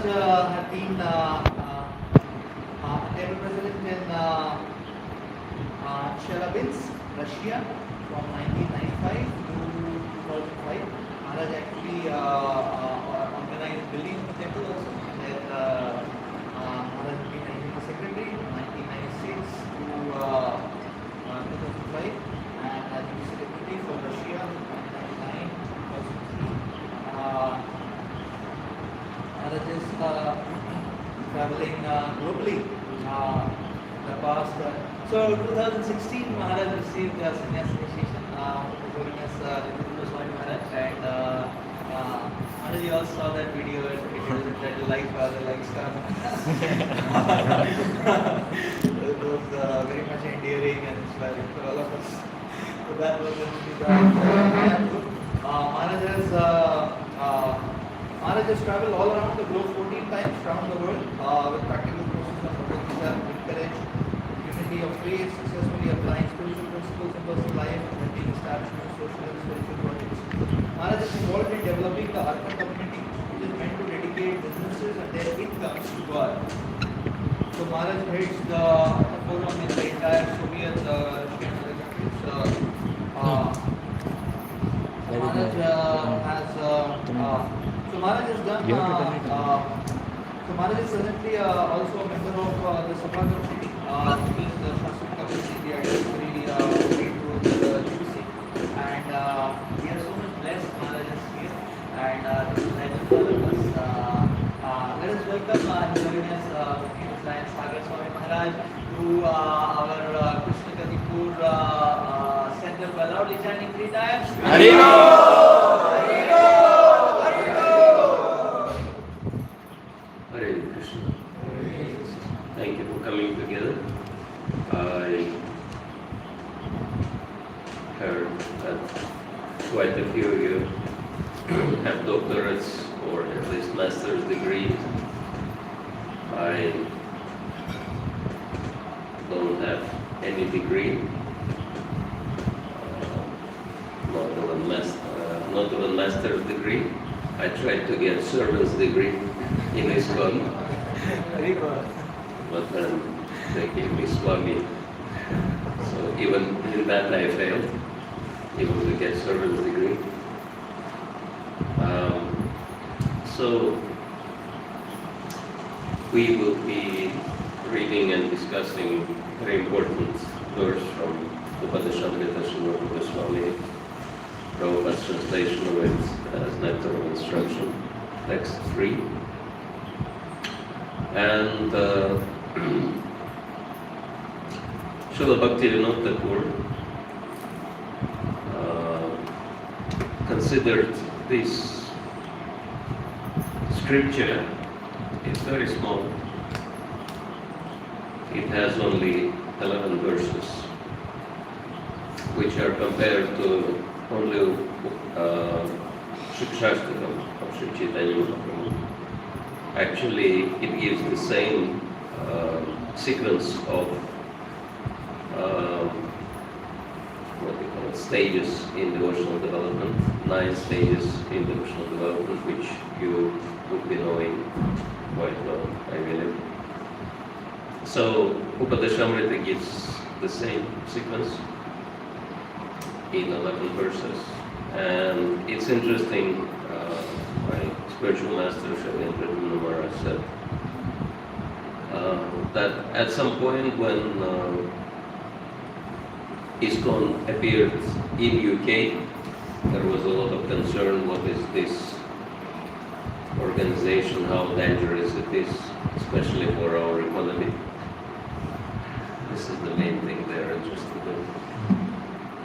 Maharaj had been table president in Chelyabinsk, Russia from 1995 to 2005. Maharaj actually organized building of the temple also. And then Maharaj became the secretary from 1996 to 2005, and as the secretary for Russia from 1999 to 2003. Maharaj is traveling globally. The past, so 2016 Maharaj received sannyas initiation from the holiness Swami Maharaj, and Maharaj, you all saw that video. It was entitled the lifestyle. It was very much endearing and inspiring for all of us. So that was Maharaj has traveled all around the globe 14 times around the world with practical courses on Bhakti, encourage unity of faith, successfully applying spiritual principles in personal life, and being established in social and spiritual projects. Maharaj is involved in developing the Arkan community, which is meant to dedicate businesses and their incomes to God. So Maharaj heads the forum in the entire Soviet Russian countries. Maharaj has done. Maharaj is presently also a member of the Sevakunj committee, which is the Shastra committee, the advisory to the GBC. And we are so much blessed. Maharaj is here, and this is legend for us. Let us welcome His Holiness Sagara Maharaj to our Krishna Kharagpur center by loudly chanting 3 times. Hare Thank you for coming together. I heard that quite a few of you have doctorates or at least master's degrees. I don't have any degree, not even master's degree. I tried to get servant's degree in ISKCON, but then they gave me Swami. So even in that I failed, even to get servant's degree. So we will be reading and discussing very important verse from Upanishadamrita Srimad Goswami, Prabhupada's translation of it as Nectar of Instruction, text 3. And Srila Bhakti Thakur considered this scripture is very small. It has only 11 verses, which are compared to only Shikshashtakam of Sri Chaitanya Mahaprabhu. Actually, it gives the same sequence of stages in devotional development, 9 stages in devotional development, which you would be knowing quite well, I believe. So, Upadeshamrita gives the same sequence in 11 verses, and it's interesting. My spiritual master Sri Maharaj said that at some point when ISKCON appeared in UK, there was a lot of concern. What is this organization? How dangerous it is, especially for our economy. This is the main thing they're interested in.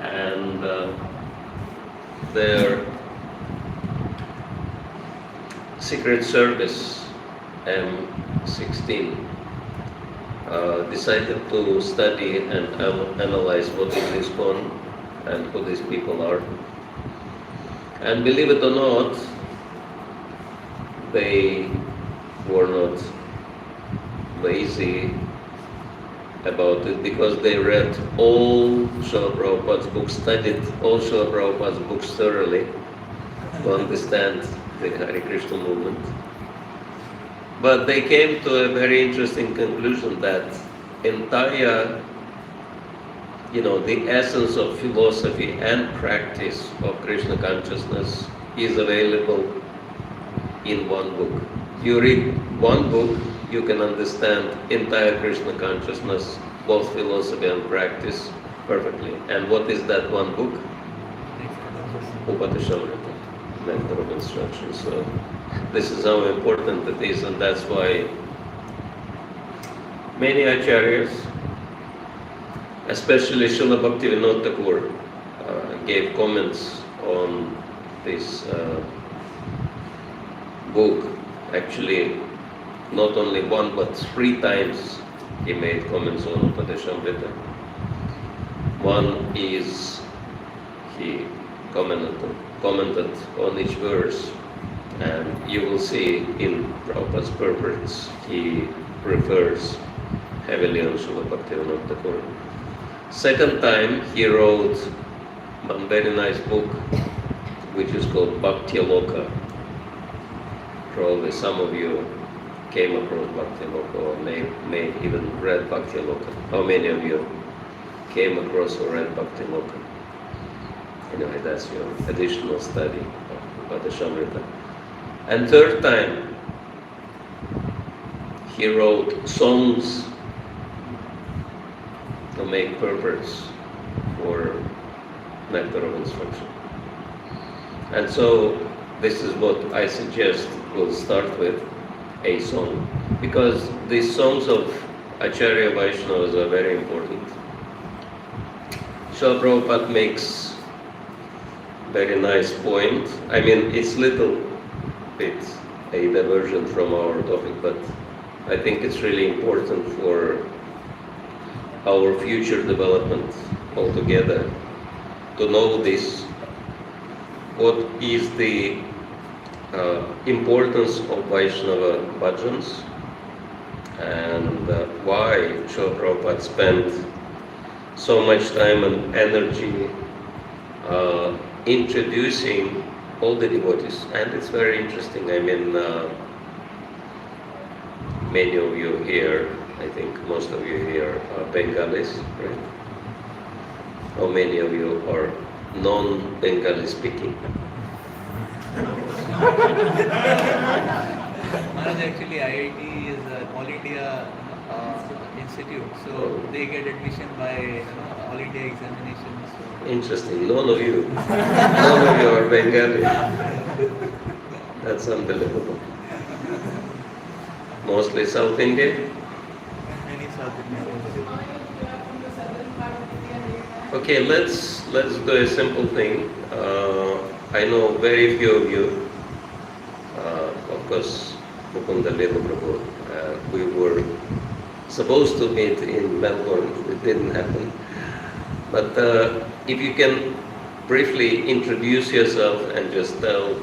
And their Secret Service M16 decided to study and analyze what is ISKCON and who these people are. And believe it or not, they were not lazy about it, because they read all Srila Prabhupada's books, studied all Srila Prabhupada's books thoroughly to understand the Hare Krishna movement. But they came to a very interesting conclusion that entire, the essence of philosophy and practice of Krishna consciousness is available in one book. You read one book, you can understand entire Krishna consciousness, both philosophy and practice, perfectly. And what is that one book? Upadeshamrita, Nectar of Instruction. So this is how important it is, and that's why many acharyas, especially Srila Bhaktivinoda Thakur, gave comments on this book. Actually, not only one but 3 times he made comments on Upadeshamrita. One is he commented on each verse, and you will see in Prabhupada's purports he refers heavily on Srila Bhaktivinoda Thakur. Second time he wrote one very nice book which is called Bhakti Loka. Probably some of you came across Bhakti Loka or may even read Bhakti Loka. How many of you came across or read Bhakti Loka? Anyway, that's your additional study of Upadeshamrita. And third time, he wrote songs to make purports for Nectar of Instruction. And so, this is what I suggest we'll start with, a song. Because these songs of Acharya Vaishnavas are very important. Srila Prabhupada makes very nice point. I mean, it's little bit a diversion from our topic, but I think it's really important for our future development altogether to know this. What is the importance of Vaishnava bhajans and why Srila Prabhupada spent so much time and energy introducing all the devotees. And it's very interesting. I mean, many of you here, I think most of you here are Bengalis, right? How many of you are non-Bengali speaking? Maharaj, actually IIT is All India institute, so they get admission by All India examinations. So. Interesting. None of you are Bengali. That's unbelievable. Mostly South India. Many South Indians. Okay, let's do a simple thing. I know very few of you. Of course, Mukunda Lila Prabhu. We were supposed to meet in Melbourne. It didn't happen. But if you can briefly introduce yourself and just tell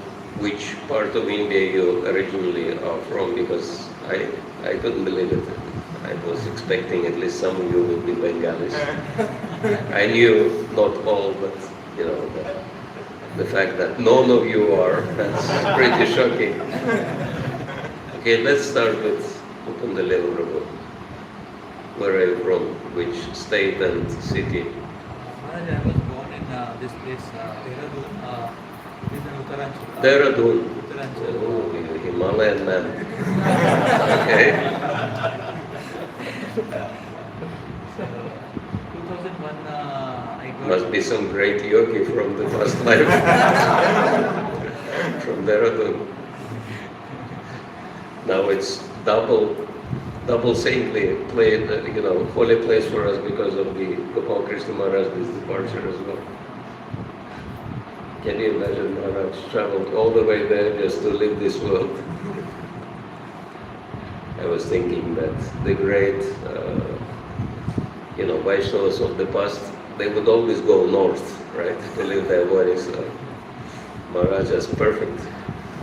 which part of India you originally are from, because I couldn't believe it. I was expecting at least some of you would be Bengalis. I knew not all, but the fact that none of you are, that's pretty shocking. Okay, let's start with Mukunda Lila Prabhu. Where are you from? Which state and city? Maharaj, I was born in this place, Dehradun. It is in Uttaranchal. Dehradun. Uttaranchal. Oh, you're Himalayan man. Okay. So, 2001, I got... Must be some great yogi from the past life. From Dehradun. Now it's double saintly place, holy place for us because of the Gopal Krishna Maharaj's departure as well. Can you imagine Maharaj traveled all the way there just to leave this world? I was thinking that the great, Vaishnavas of the past, they would always go north, right, to live their bodies. Maharaj is perfect.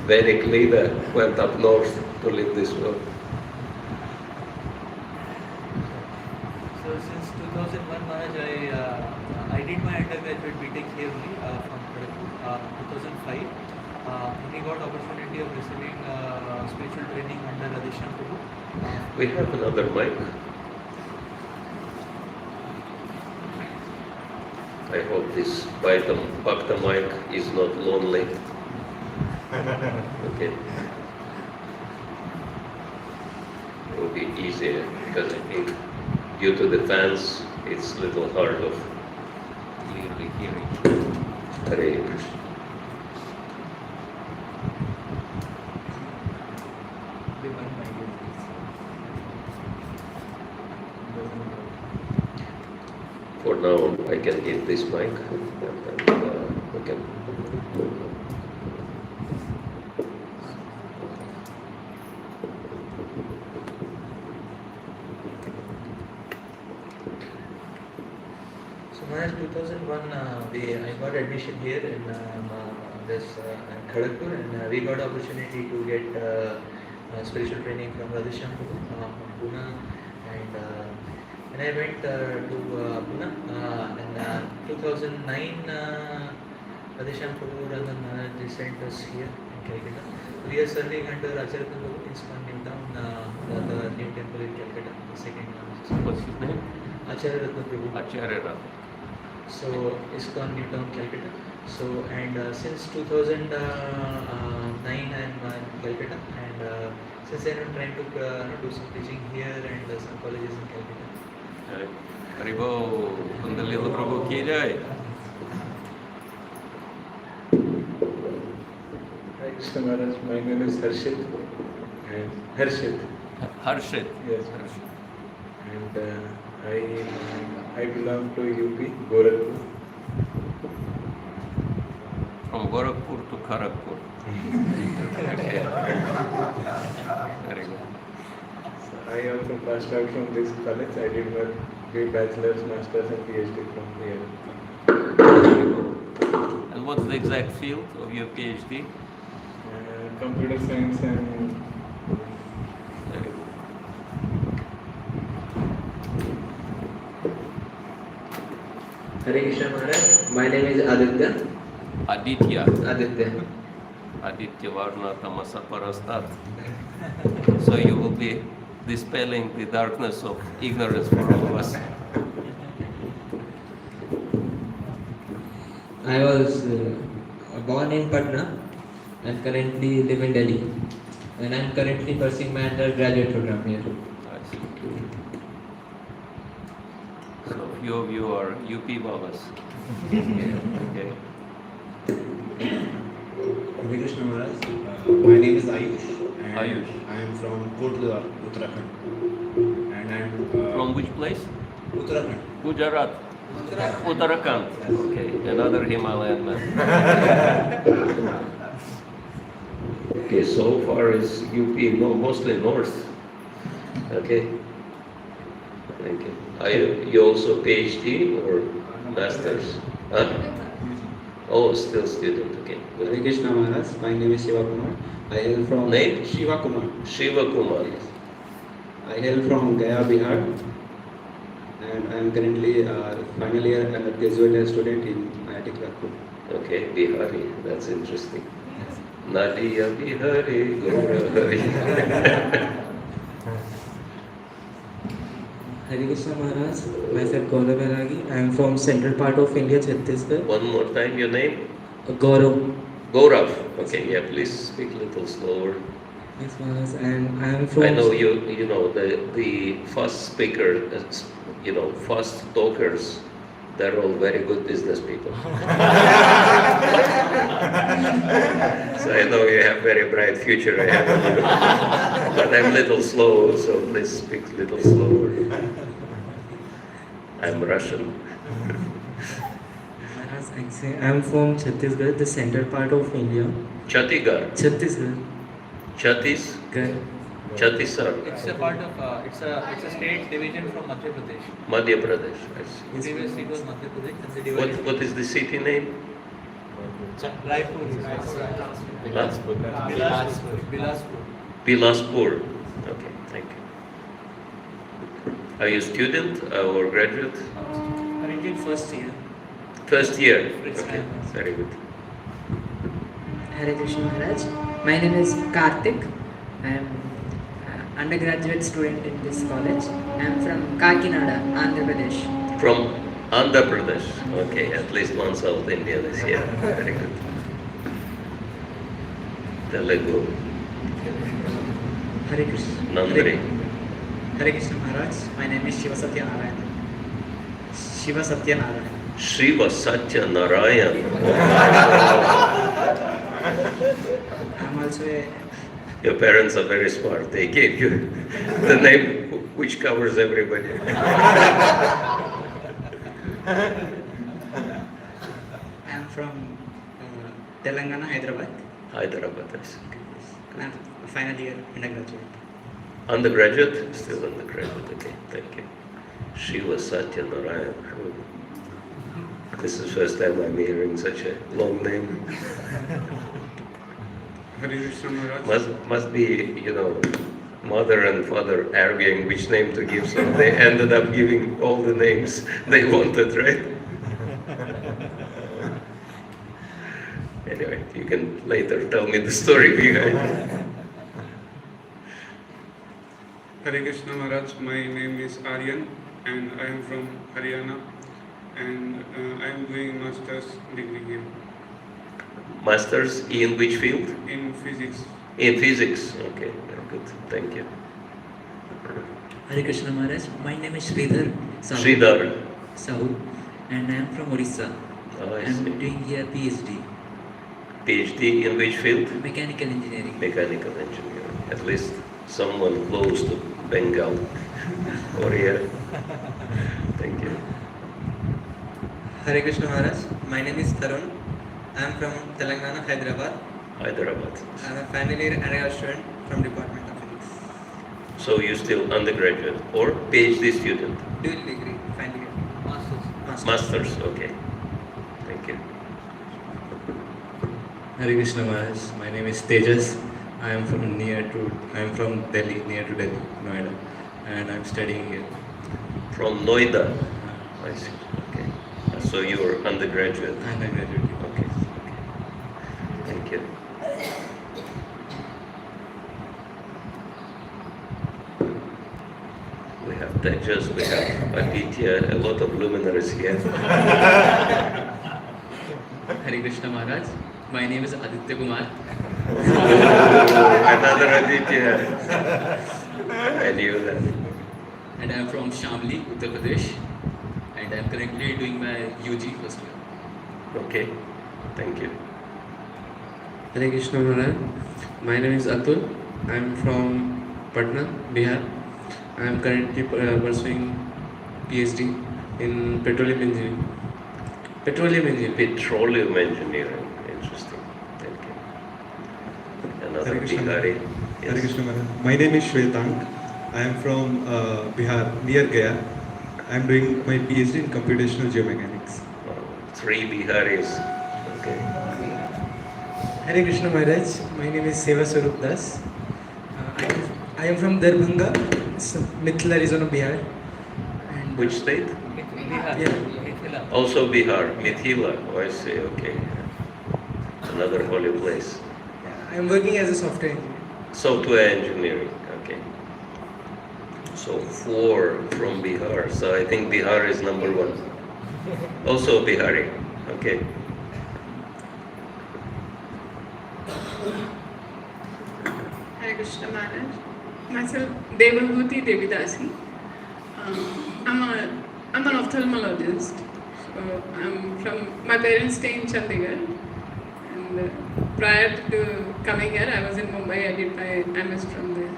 Vedic leader went up north to live this world. So since 2001, Maharaj, I did my undergraduate BTech here only from Kharagpur, 2005. he got opportunity of receiving spiritual training under Radhesham Prabhu. We have another mic. I hope this Bhakta mic is not lonely. Okay. It will be easier because I think due to the fans, it's a little hard of clearly hearing. Hare Krishna. For now, I can hit this mic and we can. So Maharaj, 2001, I got admission here in this Kharagpur, and we got opportunity to get spiritual training from Radhesham Prabhu from Pune, and I went to Pune in 2009. Radhesham Prabhu and Maharaj they sent us here in Calcutta. We are serving under Acharya Prabhu in New Town, the new temple in Calcutta, the second one. What's his name? Acharya Prabhu. Acharya. So ISKCON New Town, Calcutta. So and since 2009 I am in Calcutta, and since then I'm trying to do some teaching here and some colleges in Calcutta. Haribo, Kundalila Prabhu ki jai. Hi Krishna Maharaj, my name is Harshit. And Harshit. Harshit. Yes. And I belong to UP, Gorakhpur. From Gorakhpur to Kharagpur. Okay. Very good. So I also passed out from this college. I did my bachelor's, master's and PhD from here. And what's the exact field of your PhD? Computer science and Hare Krishna Maharaj, my name is Aditya. Aditya. Aditya. Aditya Varna Tamasa Parastat. So you will be dispelling the darkness of ignorance for all of us. I was born in Patna and currently live in Delhi. And I am currently pursuing my undergraduate program here. I see. So few of you are UP Babas. Okay. Hare Krishna Maharaj, my name is Ayush. And Ayush. I am from Kotdwar, Uttarakhand. And I am From which place? Uttarakhand. Gujarat. Uttarakhand. Okay, another Himalayan man. Okay, so far as UP, no, mostly north. Okay. Thank you. Are you also PhD or masters? Huh? Oh, still student. Okay. Hare Good. Krishna Maharaj, my name is Sevakunj. I hail from Name? Sevakunj. Shiva Kumar. I hail from Gaya, Bihar. And I am currently final year graduate student in IIT Kharagpur. Okay, Bihari. That's interesting. Nadia Bihari, Gaura Hari. Hare Krishna Maharaj, myself Gaurav Bairagi. I am from central part of India, Chhattisgarh. One more time, your name? Gaurav. Gaurav. Okay, yeah, please speak a little slower. Yes, Maharaj. And I am from. I know you know the fast speaker, fast talkers, they're all very good business people. So I know you have very bright future ahead of you. But I'm a little slow, so please speak a little slower. I'm Russian. Maharaj, actually, I am from Chhattisgarh, the central part of India. Chhattisgarh. Chhattisgarh. Chhattisgarh. Chhattisgarh. It's a part of it's a state division from Madhya Pradesh. Madhya Pradesh. I see. Previously it was Madhya Pradesh and they divided. What is the city name? Raipur. Bilaspur. Bilaspur. Okay, thank you. Are you a student or graduate? Currently in first year. First year. First Okay, year. very good. Hare Krishna Maharaj. My name is Karthik. I am undergraduate student in this college. I am from Kakinada, Andhra Pradesh. From Andhra Pradesh. Okay, at least one South Indian is here. Very good. Telugu. Hare Krishna. Nandri. Hare Krishna Maharaj. My name is Shiva Satya Narayana. Shiva Satya Narayana. Shiva Satya Narayan. I'm also a Your parents are very smart. They gave you the name which covers everybody. I'm from Telangana, Hyderabad. Hyderabad, I see. I'm a final year undergraduate. Undergraduate? Still undergraduate, okay, thank you. Shiva Satya Narayan. This is the first time I'm hearing such a long name. Hare Krishna Maharaj. Must be, mother and father arguing which name to give, so they ended up giving all the names they wanted, right? Anyway, you can later tell me the story behind it. Hare Krishna Maharaj. My name is Aryan and I am from Haryana and I am doing master's degree here Masters in which field? in physics. In physics. Okay, very good. Thank you. Hare Krishna Maharaj. My name is Sridhar Sridhar. Sahu and I am from Orissa. Oh, I I am see. doing here PhD, PhD in which field? mechanical engineering. Mechanical engineering. At least someone close to Bengal or here. Thank you. Hare Krishna Maharaj. My name is Tarun. I am from Telangana, Hyderabad. Hyderabad. I am a final year undergraduate student from Department of Physics. So you're still undergraduate or PhD student? Dual degree, final year. Masters. Masters, okay. Thank you. Hare Krishna Maharaj. My name is Tejas. I am from Delhi, near to Delhi, Noida, and I'm studying here. From Noida. I see. Okay. So you're undergraduate. Undergraduate. Okay. Thank you. We have Tejas, we have Aditya, a lot of luminaries here. Hare Krishna Maharaj. My name is Aditya Kumar. Another Aditya. I knew that. And I am from Shamli, Uttar Pradesh. And I am currently doing my UG first year. Okay. Thank you. Hare Krishna Maharaj. My name is Atul. I am from Patna, Bihar. I am currently pursuing PhD in petroleum engineering. Petroleum engineering. Petroleum engineering. Interesting. Thank you. Another Hare Krishna. Bihari. Hare Yes. Krishna Maharaj. My name is Shwetank. I am from Bihar, near Gaya. I am doing my PhD in computational geomechanics. Three Biharis. Okay. Hare Krishna Maharaj. My name is Seva Swarup Das. I am from Darbhanga, Mithila, Arizona, Bihar. And Which state? yeah, Also Bihar. Mithila. Oh, I see. Okay. Another holy place. I am working as a software engineer. Software engineering. Okay. So 4 from Bihar. So I think Bihar is number 1. Also Bihari. Okay. Hare Krishna Maharaj. Myself, Devabhuti Devidasi. I'm an ophthalmologist. So my parents stay in Chandigarh. And prior to coming here, I was in Mumbai. I did my MS from there.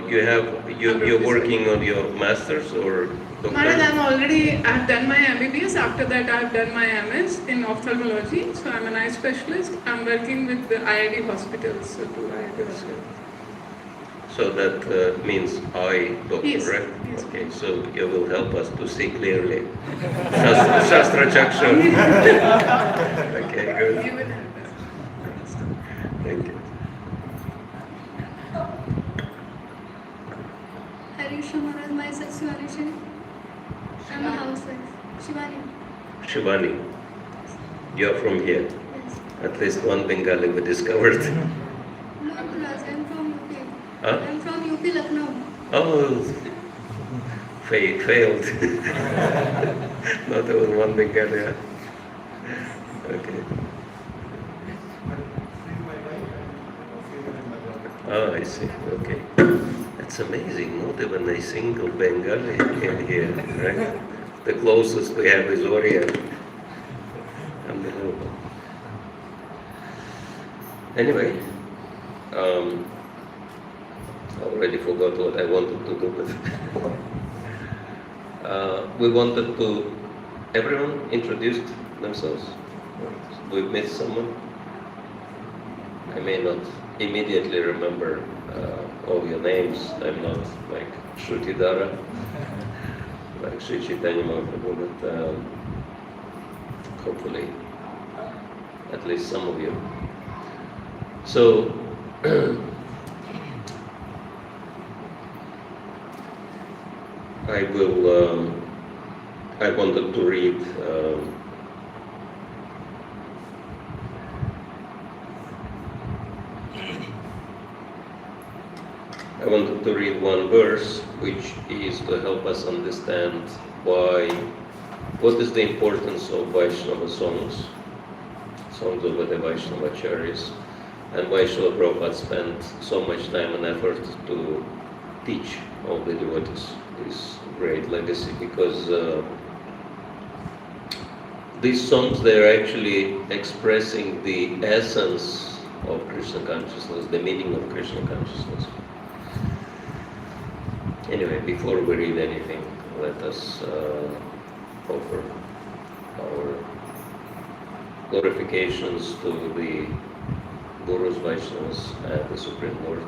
You're working on your master's or Maharaj, doctorate? I've done my MBBS. After that, I've done my MS in ophthalmology. So I'm an eye specialist. I'm working with the IID hospitals. So 2 IID hospitals. So that means eye doctor, Yes, right? yes. Okay, so you will help us to see clearly. Shastra Chaksha. Okay, good. You will help us. Thank you. Hare Krishna Maharaj, myself Shivani Singh. I'm a housewife. Shivani. Shivani, you're from here. Yes. At least one Bengali we discovered. No, Maharaj, I'm from UP. Huh? I'm from UP, Lucknow. Oh, failed. Not even one Bengali. Huh? Okay. Ah, I see. Okay. That's amazing. Not even a single Bengali in here, right? The closest we have is Oriya. Unbelievable. Anyway, I already forgot what I wanted to do with we wanted to, everyone introduced themselves. We missed someone. I may not immediately remember all your names. I'm not like Shrutidara, like Sri Chaitanya Mahaprabhu, but hopefully at least some of you. So, I wanted to read one verse which is to help us understand what is the importance of Vaishnava songs of the Vaishnava Acharyas, and why Srila Prabhupada spent so much time and effort to teach all the devotees this great legacy, because these songs, they're actually expressing the essence of Krishna consciousness, the meaning of Krishna consciousness. Anyway, before we read anything, let us offer our glorifications to the Gurus, Vaishnavas, and the Supreme Lord.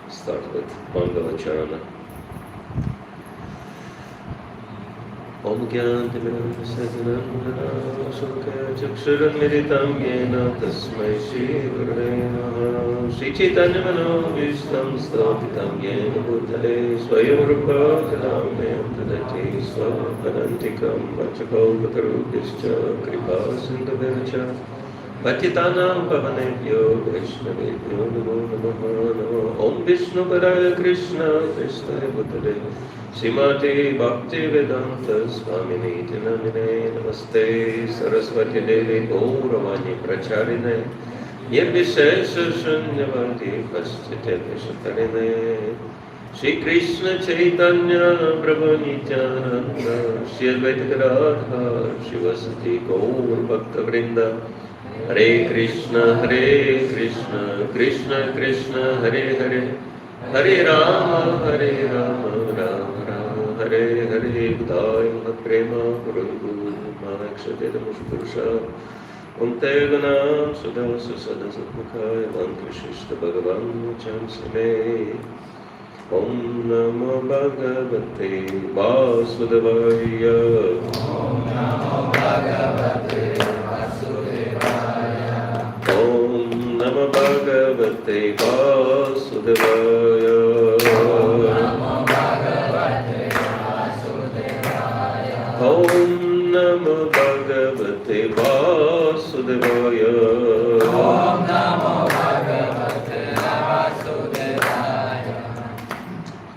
Start with Mangala Charana. Om Gyantimiram Sajanam Sukha Chakshuramitam Yena Tasmai Shri Gurave Namaha Shri Chaitanya Manovistam Sthapitam Yena Bhutale Swayam Rupa Kadamyam Tadati Swapadantikam Vachakalpatarubhischa Kripa Sindhaviracha Patitanam Pavanebhyo Vaishnavebhyo Namo Namaha Namo Om Vishnu Paraya Krishna Krishna Bhutale Srimati Bhakti Vedanta Swamini Namine Namaste Saraswati Devi Gauravani Pracharine Nirvishesha Shunyavati Paschite Vishatarine Shri Krishna Chaitanya Prabhu Nityananda Shri Advaita Gadadhar Shivasati Gaur Bhakta Vrinda Hare Krishna Krishna Krishna Hare Hare Hare Rama Rama Rama Hare Hare Budaya Mahaprema Guru Mahakshate Mushpurusha Om Teganam Sudasa Sadasatmukaya Mantrishishta Bhagavan Chamsame Om Namo Bhagavate Vasudevaya Om Namo Bhagavate Vasudevaya Om Namo Bhagavate Vasudevaya Om Namo Bhagavate Vasudevaya Om Namo Bhagavate Vasudevaya Om Namo Bhagavate Vasudevaya.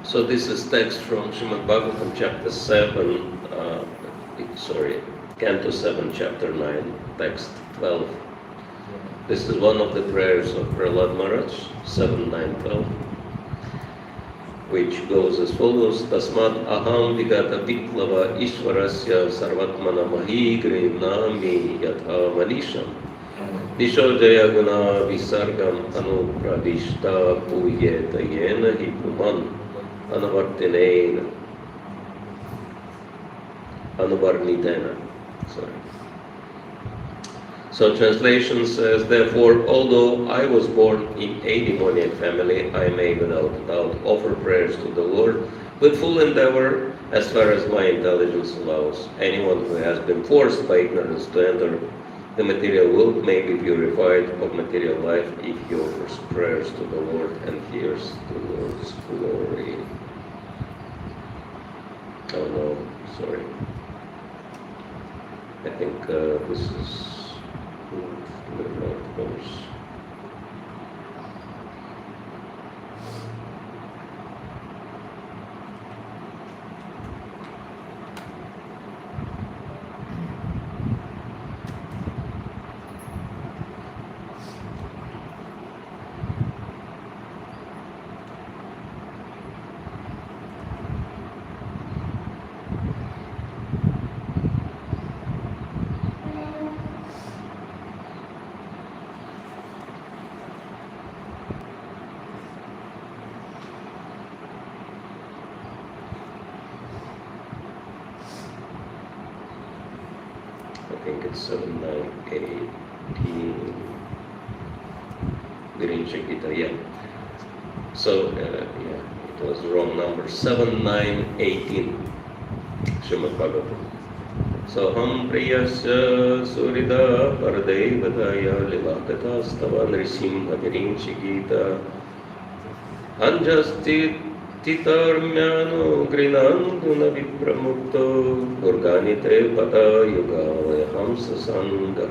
So this is text from Srimad Bhagavatam chapter 7, Canto 7, chapter 9, text 12. This is one of the prayers of Prahlad Maharaj, 7, 9, 12, which goes as follows: Tasmat aham vigata viklava ishvarasya sarvatmana mahigre nami yatha manisham nisho jaya guna visargam anupravishta puyeta yena hi puman anavartinena anuvarnitena. So translation says, therefore, although I was born in a demoniac family, I may without doubt offer prayers to the Lord with full endeavor as far as my intelligence allows. Anyone who has been forced by ignorance to enter the material world may be purified of material life if he offers prayers to the Lord and hears the Lord's glory. Oh no, sorry. I think this is course. I think it's 7, 9, 18. Virincha Gita, yeah. So, yeah, it was the wrong number. 7, 9, 18. Srimad Bhagavatam. So, ham priyasya surida paradevadaya livakata stava nrisimha virincha Gita. Anjasti Titarmyano Grinanduna Vipramukto Urganite Pada Yuga Hamsa Sangha.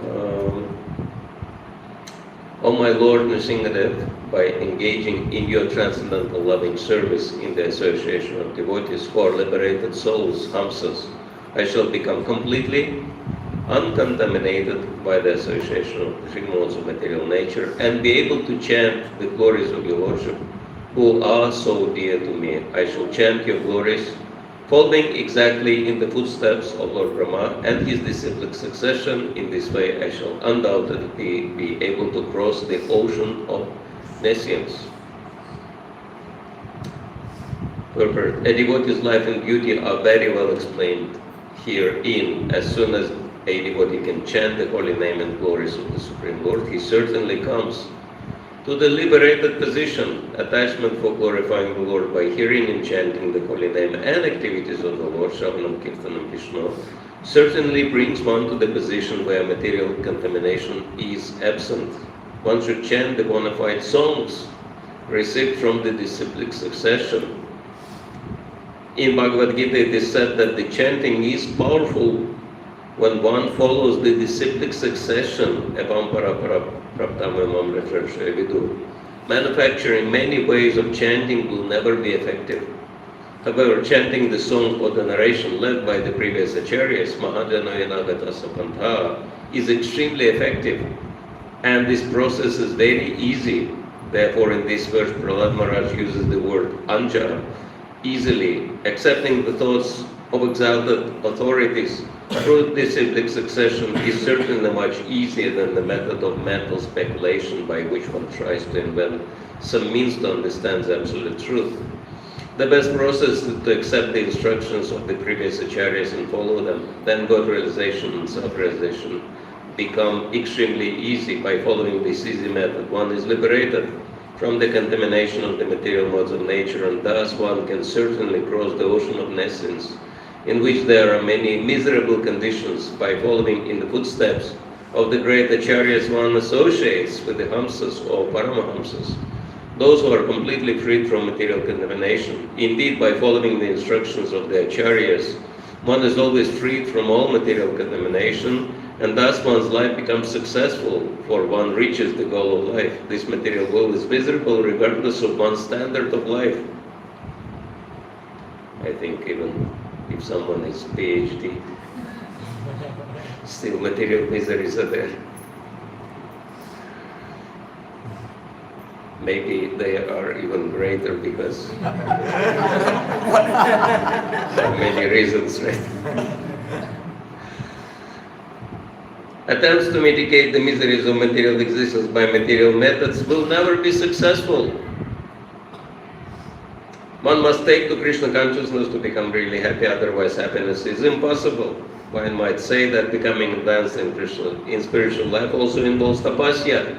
O my Lord Nrsingadev, by engaging in your transcendental loving service in the association of devotees for liberated souls, Hamsas, I shall become completely uncontaminated by the association of the three modes of material nature and be able to chant the glories of your worship, who are so dear to me. I shall chant your glories, following exactly in the footsteps of Lord Brahma and his disciplic succession. In this way, I shall undoubtedly be able to cross the ocean of nescience. Purport. A devotee's life and duty are very well explained herein. As soon as a devotee can chant the holy name and glories of the Supreme Lord, he certainly comes to the liberated position. Attachment for glorifying the Lord by hearing and chanting the holy name and activities of the Lord, Shravanam, Kirtanam, Vishnu, certainly brings one to the position where material contamination is absent. One should chant the bona fide songs received from the disciplic succession. In Bhagavad Gita it is said that the chanting is powerful when one follows the disciplic succession. Manufacturing many ways of chanting will never be effective. However, chanting the song or the narration led by the previous acharyas, Mahajanayana Sapantha, is extremely effective, and this process is very easy. Therefore, in this verse, Prahlad Maharaj uses the word anja, easily. Accepting the thoughts of exalted authorities through disciplic succession is certainly much easier than the method of mental speculation by which one tries to invent some means to understand the absolute truth. The best process is to accept the instructions of the previous acharyas and follow them. Then God realization and self-realization become extremely easy. By following this easy method, one is liberated from the contamination of the material modes of nature, and thus one can certainly cross the ocean of nescience, in which there are many miserable conditions. By following in the footsteps of the great acharyas, one associates with the Hamsas or Paramahamsas, those who are completely freed from material contamination. Indeed, by following the instructions of the acharyas, one is always freed from all material contamination, and thus one's life becomes successful, for one reaches the goal of life. This material world is miserable regardless of one's standard of life. I think even if someone is PhD, still material miseries are there. Maybe they are even greater because there are many reasons, right? Attempts to mitigate the miseries of material existence by material methods will never be successful. One must take to Krishna consciousness to become really happy, otherwise happiness is impossible. One might say that becoming advanced in spiritual life also involves tapasya,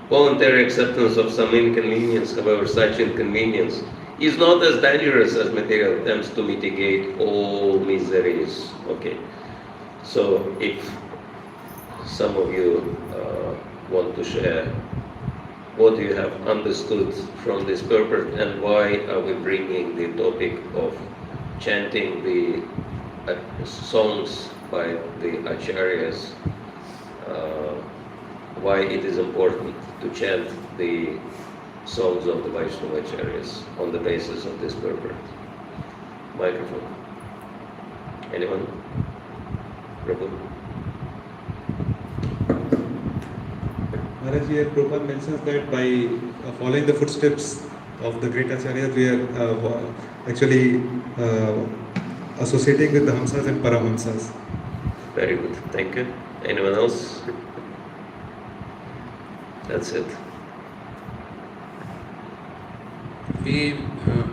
voluntary acceptance of some inconvenience. However, such inconvenience is not as dangerous as material attempts to mitigate all miseries. Okay, so if some of you want to share what you have understood from this purport and why are we bringing the topic of chanting the songs by the acharyas, why it is important to chant the songs of the Vaishnava Acharyas on the basis of this purport. Microphone. Anyone? Prabhu? Maharaj, here Prabhupada mentions that by following the footsteps of the great Acharyas, we are actually associating with the Hamsas and Paramhamsas. Very good, thank you. Anyone else? That's it.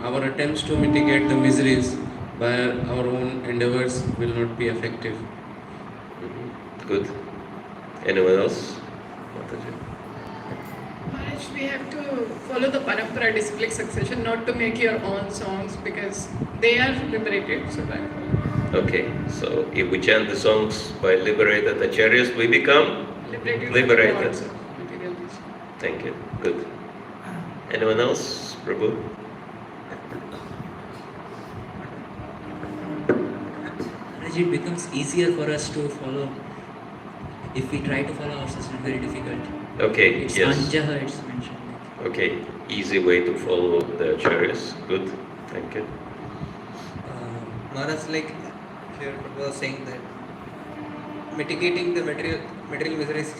Our attempts to mitigate the miseries by our own endeavors will not be effective. Good. Anyone else? Mataji? Maharaj, we have to follow the parampara disciplic succession, not to make your own songs because they are liberated. So Okay, so if we chant the songs by liberated acharyas, we become liberated. Thank you. Good. Anyone else? Prabhu? It becomes easier for us to follow. If we try to follow ourselves, it's very difficult. Okay, It's yes. Anjaha, it's mentioned. Okay, easy way to follow the acharyas. Good. Thank you. Maharaj, like here Prabhu was saying that mitigating the material miseries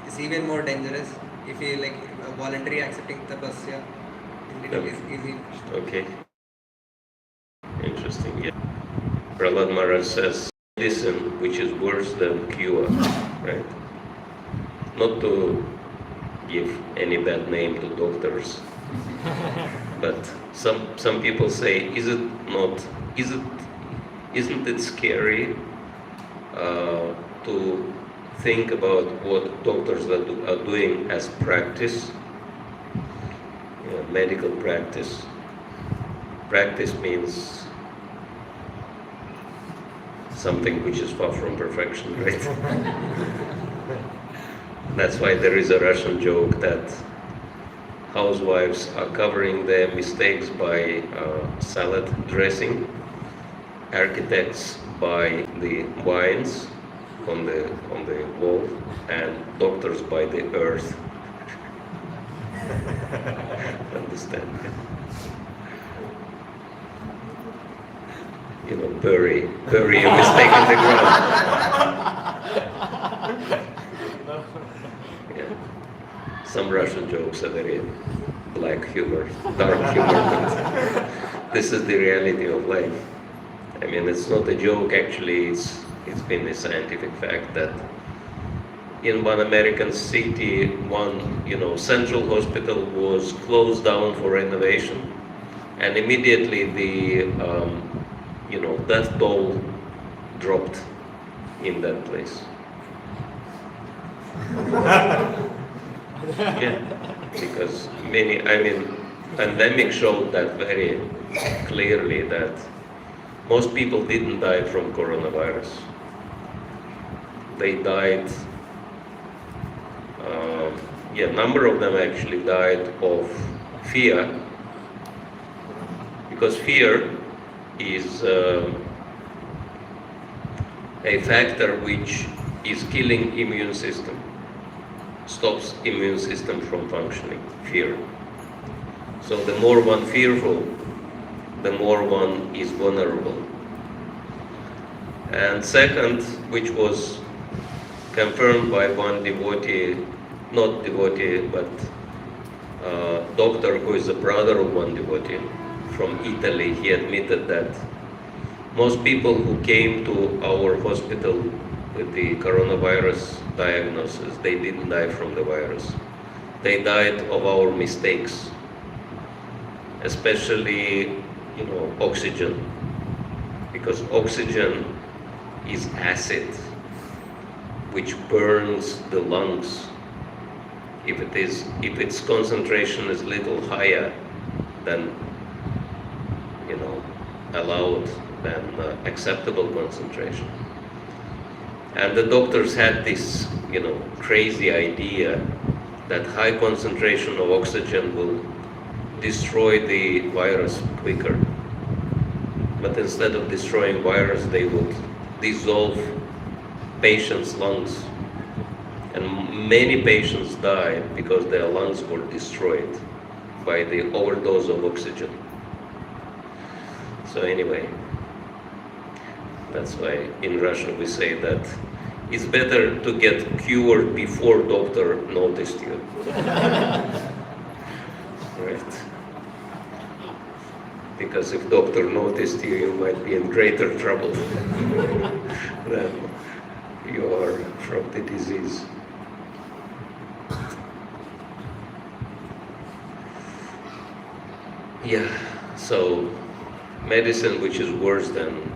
is even more dangerous if we like voluntary accepting tapasya. It is easy. Okay. Interesting. Yeah. Prahlad Maharaj says medicine which is worse than cure, right? Not to give any bad name to doctors, but some people say, isn't it scary to think about what doctors are doing as practice, medical practice. Practice means something which is far from perfection, right? That's why there is a Russian joke that housewives are covering their mistakes by salad dressing, architects by the wines on the wall, and doctors by the earth. Understand? Bury your mistake in the ground. Yeah. Some Russian jokes are very black humor, dark humor, but this is the reality of life. I mean, it's not a joke, actually, it's been a scientific fact that in one American city, one central hospital was closed down for renovation, and immediately the death toll dropped in that place. Yeah, because pandemic showed that very clearly that most people didn't die from coronavirus. They died, a number of them actually died of fear, because fear is a factor which is killing immune system, stops immune system from functioning, fear. So the more one fearful, the more one is vulnerable. And second, which was confirmed by one devotee, not devotee, but doctor who is the brother of one devotee from Italy, he admitted that most people who came to our hospital with the coronavirus diagnosis, they didn't die from the virus. They died of our mistakes, especially, oxygen, because oxygen is acid which burns the lungs. If its concentration is little higher than allowed, than acceptable concentration. And the doctors had this, crazy idea that high concentration of oxygen will destroy the virus quicker. But instead of destroying virus, they would dissolve patients' lungs. And many patients died because their lungs were destroyed by the overdose of oxygen. So anyway, that's why in Russia we say that it's better to get cured before doctor noticed you. Right? Because if doctor noticed you, you might be in greater trouble than you are from the disease. Yeah, so medicine which is worse than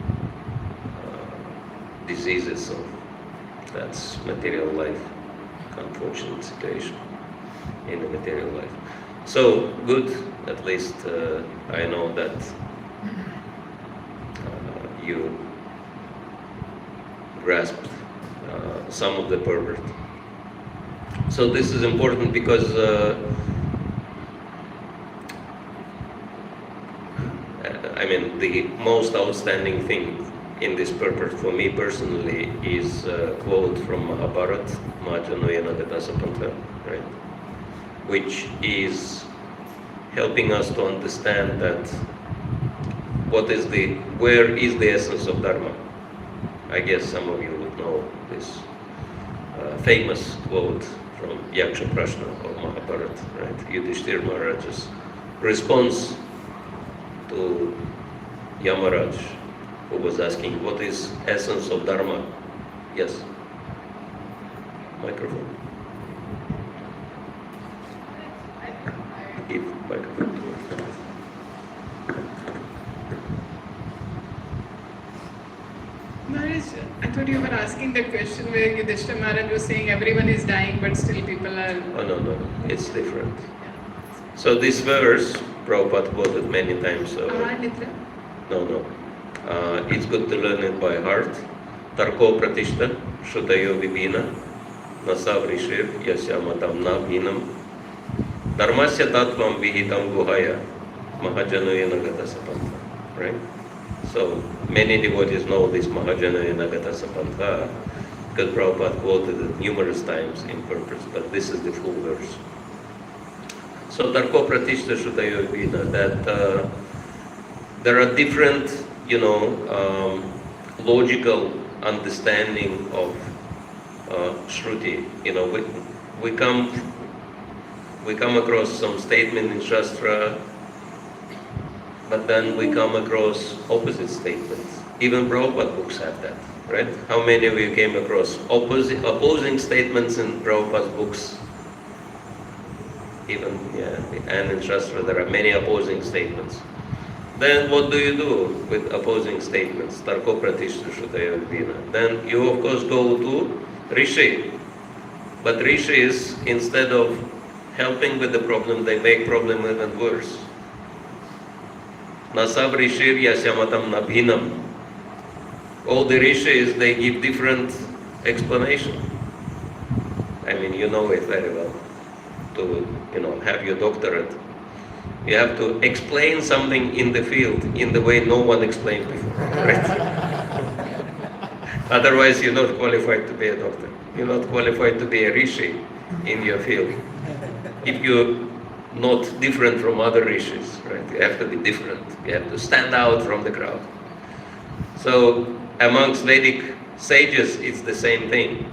diseases, so that's material life, unfortunate situation in the material life. So good, at least I know that you grasped some of the purport. So this is important because I mean, the most outstanding thing in this purport for me personally is a quote from Mahabharata, Mahajanoyana Gatasapanta, right? Which is helping us to understand that where is the essence of Dharma? I guess some of you would know this famous quote from Yaksha Prashna of Mahabharata, right? Yudhishthira Maharaj's response to Yamaraj, who was asking, what is essence of Dharma? Yes? Microphone. Give microphone to her. Maharaj, I thought you were asking the question where Yudhishthira Maharaj was saying everyone is dying but still people are... Oh, no, it's different. So this verse, Prabhupada quoted many times. No. It's good to learn it by heart. Tarko pratishta, shutayo vibhina, nasav rishir, yasya matam na bhinam, dharmasya tattvam vihitam guhaya, mahajanoyana gatasapanta. Right? So many devotees know this Mahajanoyana gatasapanta because Prabhupada quoted it numerous times in purpose, but this is the full verse. So Tarko Pratishta Shutayo Vibhina, that there are different, logical understanding of Shruti. We come across some statement in Shastra, but then we come across opposite statements. Even Prabhupada books have that, right? How many of you came across opposing statements in Prabhupada's books? Even, and in Shastra there are many opposing statements. Then what do you do with opposing statements? Tarko Pratishta Shutaya Vibhina. Then you of course go to Rishi. But Rishis, instead of helping with the problem, they make problem even worse. Nasab Rishir Yasyamatam Nabhinam. All the Rishis, they give different explanation. I mean, you know it very well. To have your doctorate, you have to explain something in the field in the way no one explained before, right? Otherwise, you're not qualified to be a doctor. You're not qualified to be a rishi in your field. If you're not different from other rishis, right? You have to be different. You have to stand out from the crowd. So amongst Vedic sages, it's the same thing.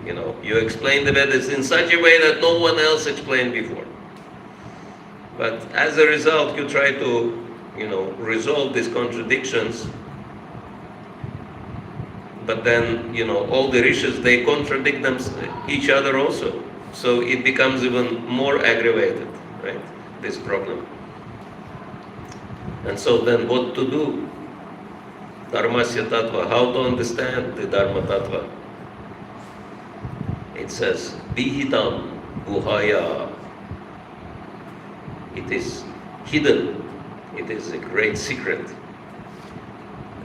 You explain the Vedas in such a way that no one else explained before. But as a result, you try to, resolve these contradictions. But then, all the rishis, they contradict each other also. So it becomes even more aggravated, right? This problem. And so then what to do? Dharmasya tattva, how to understand the Dharma tattva? It says, Vihitam guhaya. It is hidden. It is a great secret.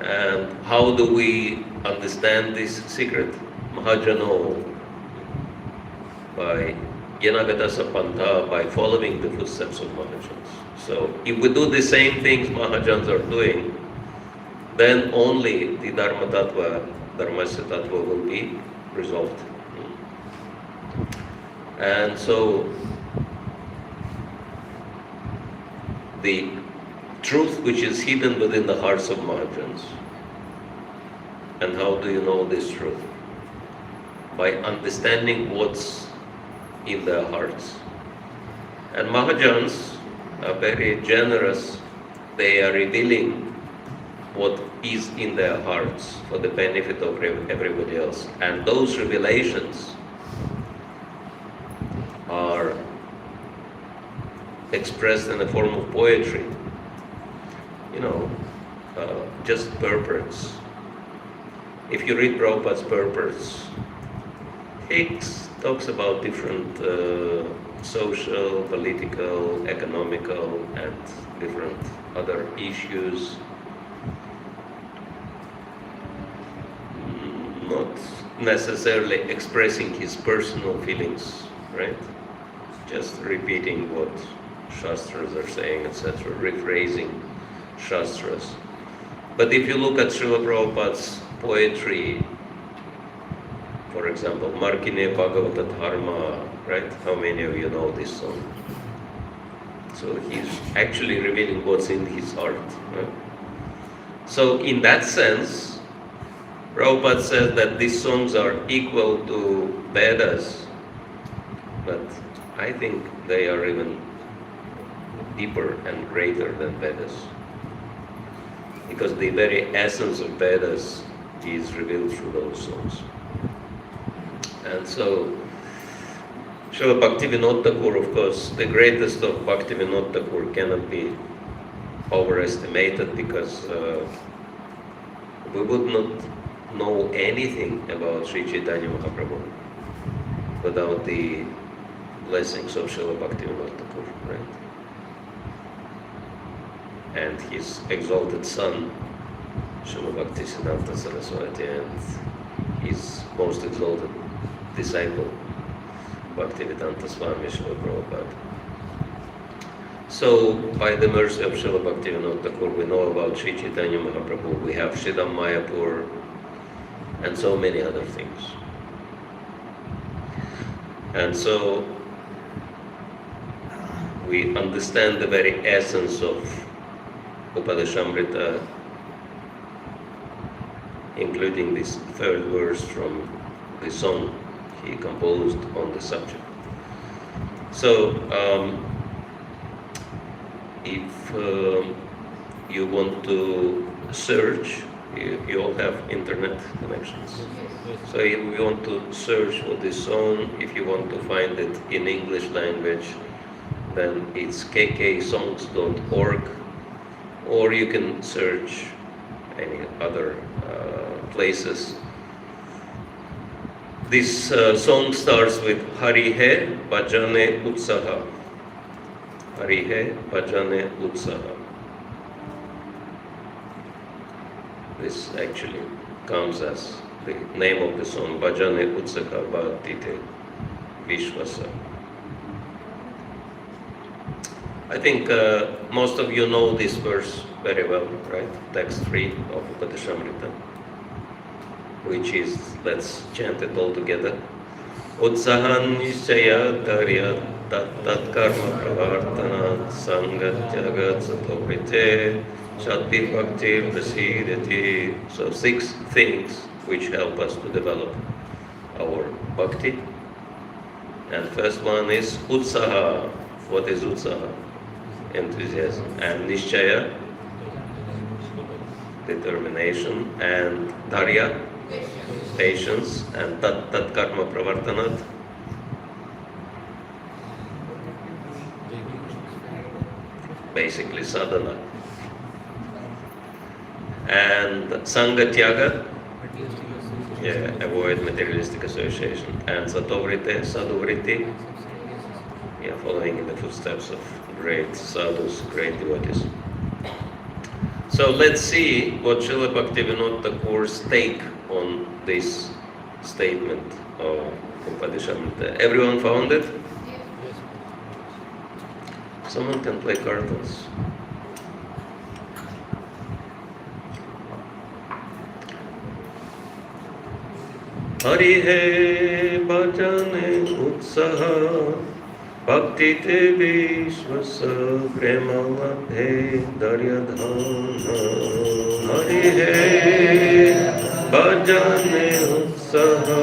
And how do we understand this secret? Mahajano, by Yanagadasa Pantha, by following the footsteps of Mahajans. So if we do the same things Mahajans are doing, then only the Dharma Tattva, Dharmasya Tattva will be resolved. And so the truth which is hidden within the hearts of Mahajans. And how do you know this truth? By understanding what's in their hearts. And Mahajans are very generous. They are revealing what is in their hearts for the benefit of everybody else. And those revelations are expressed in the form of poetry. Just purports. If you read Prabhupada's purports, he talks about different social, political, economical, and different other issues. Not necessarily expressing his personal feelings, right? Just repeating what Shastras are saying, etc., rephrasing Shastras. But if you look at Srila Prabhupada's poetry, for example, Markine Bhagavata Dharma, right? How many of you know this song? So he's actually revealing what's in his heart. Right? So in that sense, Prabhupada says that these songs are equal to Vedas, but I think they are even deeper and greater than Vedas. Because the very essence of Vedas is revealed through those songs. And so, Srila Bhaktivinoda Thakur, of course, the greatest of Bhaktivinoda Thakur cannot be overestimated, because we would not know anything about Sri Chaitanya Mahaprabhu without the blessings of Srila Bhaktivinoda Thakur, right? And his exalted son, Srila Bhaktisiddhanta Saraswati, and his most exalted disciple, Bhaktivedanta Swami Srila Prabhupada. So, by the mercy of Srila Bhaktivinoda Thakur, we know about Sri Chaitanya Mahaprabhu, we have Shridham Mayapur, and so many other things. And so, we understand the very essence of Upadeshamrita, including this third verse from the song he composed on the subject. So, if you want to search, you all have internet connections. So if you want to search for this song, if you want to find it in English language, then it's kksongs.org, or you can search any other places. This song starts with Hari Hai Bhajane Utsaha. Hari Hai Bhajane Utsaha. This actually comes as the name of the song, Bhajane Utsaha Bhatite Vishwasa. I think most of you know this verse very well, right? Text 3 of Upadeshamrita, which is, let's chant it all together. Utsahan nishchaya darya tat karma pravartana sangat jagat satovrite shati bhakti prasidati. So 6 things which help us to develop our bhakti. And first one is utsaha. What is utsaha? Enthusiasm. And nishchaya, determination. And dharya, patience. And tat karma pravartanat, basically sadhana. And sanga tyaga, avoid materialistic association. And satovrite, sadhuvriti, following in the footsteps of great sadhus, great devotees. So let's see what Srila Bhaktivinoda Thakur's take on this statement of Upadeshamrita. Everyone found it? Yes. Someone can play cartons. Hari Hai bhajane utsaha bhakti te vishvasa prema madhe daryadhana Hari he bhajane utsaha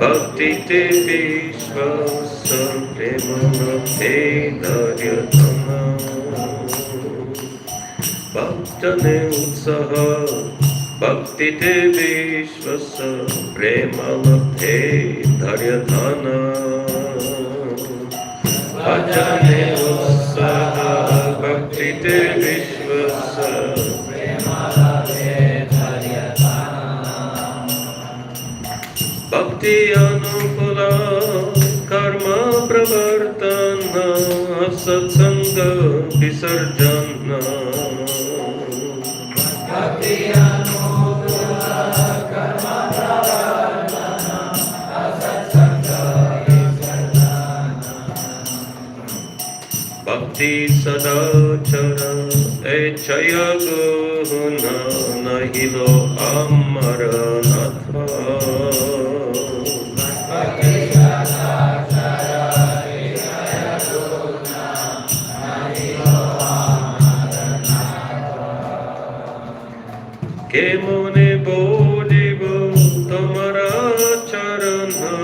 bhakti te vishvasa prema madhe daryadhana Bhajane utsaha bhakti te vishvasa prema madhe dharyadhana Bhajane utsaha bhakti te vishvasa prema madhe dharyadhana Bhakti anukula karma pravartana satsanga visarjana Bhakti anukula karma pravartana satsanga visarjana Bhakti sadachara echaya guna nahilo amaranatha Bhakti sadachara echaya guna nahilo amaranatha Ke mone bolibo tomara charana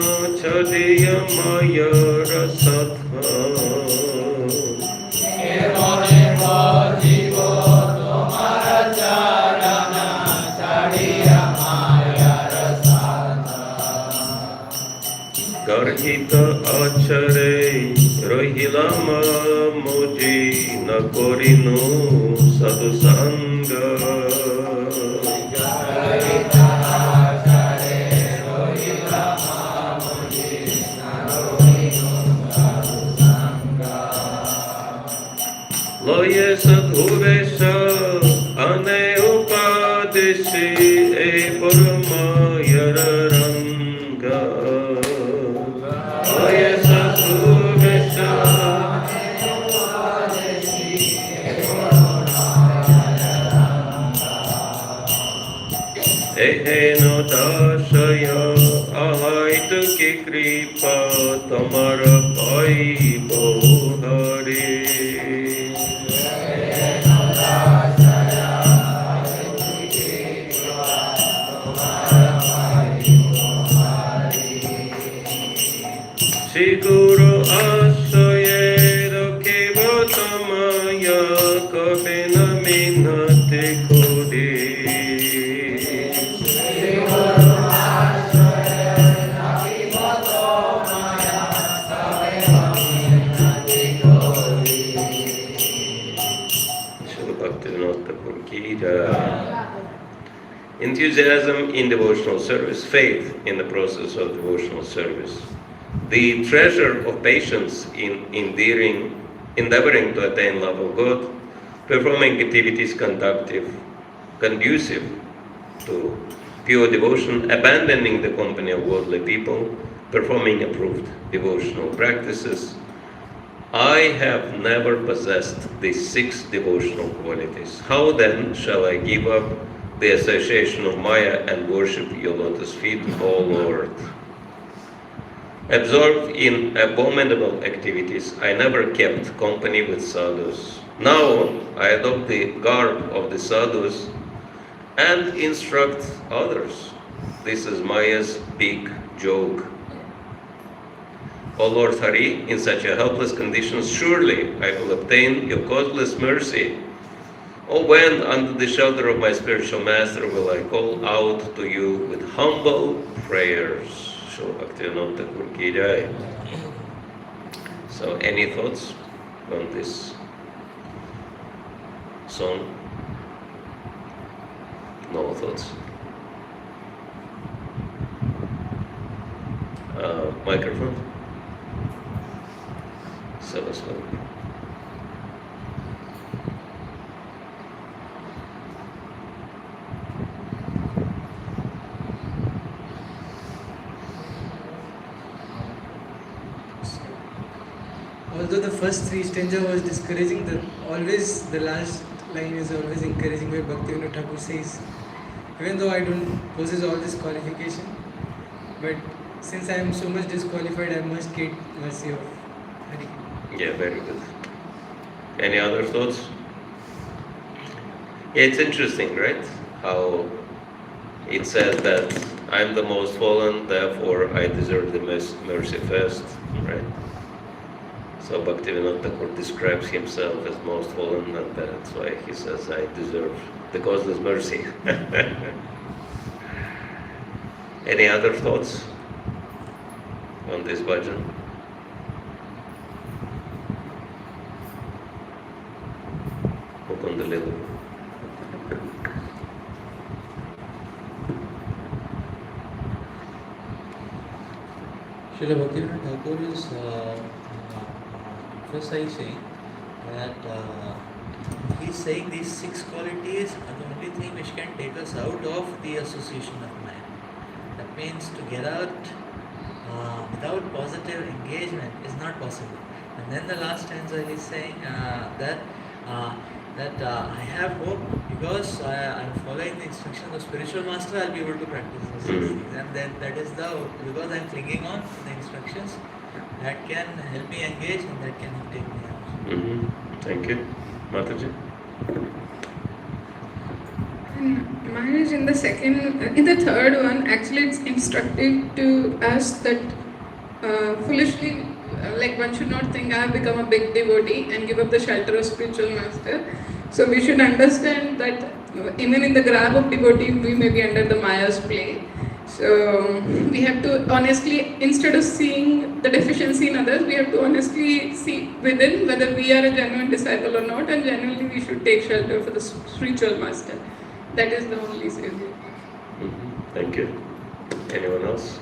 chadiya maya rasatha Ke mone bolibo tomara charana chadiya maya rasatha Garhita achare rohilama moji na korinu sadhu sanga Loye sadhuvesha ane upadeshi e paramayara ranga Loye sadhuvesha ane upadeshi e paramayara ranga Eheno dashaya ahaita ki kripa tamara paibo hari Shri Guru Ashaye Rakhiva Tamaya Kabina Minate Kodi Shri Guru Ashaye Rakhiva Tamaya Kabina Minate Kodi Shri Bhaktivinoda Thakur Ki Jai Enthusiasm in devotional service, faith in the process of devotional service. The treasure of patience in endeavoring to attain love of God, performing activities conducive to pure devotion, abandoning the company of worldly people, performing approved devotional practices. I have never possessed these 6 devotional qualities. How then shall I give up the association of Maya and worship your lotus feet, O Lord? Absorbed in abominable activities, I never kept company with sadhus. Now I adopt the garb of the sadhus and instruct others. This is Maya's big joke. O Lord Hari, in such a helpless condition, surely I will obtain your causeless mercy. Oh, when under the shelter of my spiritual master will I call out to you with humble prayers. So, Bhaktivinoda Thakur Ki Jai. So, any thoughts on this song? No thoughts. Microphone. Saraswati. Although the first 3 stanza was discouraging, the last line is always encouraging, where Bhaktivinoda Thakur says, even though I don't possess all this qualification, but since I am so much disqualified, I must get mercy of Hari. Yeah, very good. Any other thoughts? Yeah, it's interesting, right? How it says that I'm the most fallen, therefore I deserve the mercy first, right? So Bhaktivinoda Thakur describes himself as most fallen, and that's why he says I deserve the causeless mercy. Any other thoughts on this bhajan? Mukunda Lelu. Srila Bhaktivinoda Thakur is emphasizing that he's saying these 6 qualities are the only thing which can take us out of the association of man. That means to get out without positive engagement is not possible. And then the last stanza is saying that I have hope because I am following the instructions of spiritual master, I'll be able to practice those things. And then that is because I am clinging on to the instructions, that can help me engage and that can take me out. Thank you. Mataji? Maharaj, in the third one, actually it's instructive to us that foolishly, like one should not think I have become a big devotee and give up the shelter of spiritual master. So we should understand that even in the grab of devotee, we may be under the Maya's play. So we have to honestly, instead of seeing the deficiency in others, we have to honestly see within whether we are a genuine disciple or not, and genuinely we should take shelter for the spiritual master. That is the only savior. Thank you. Anyone else?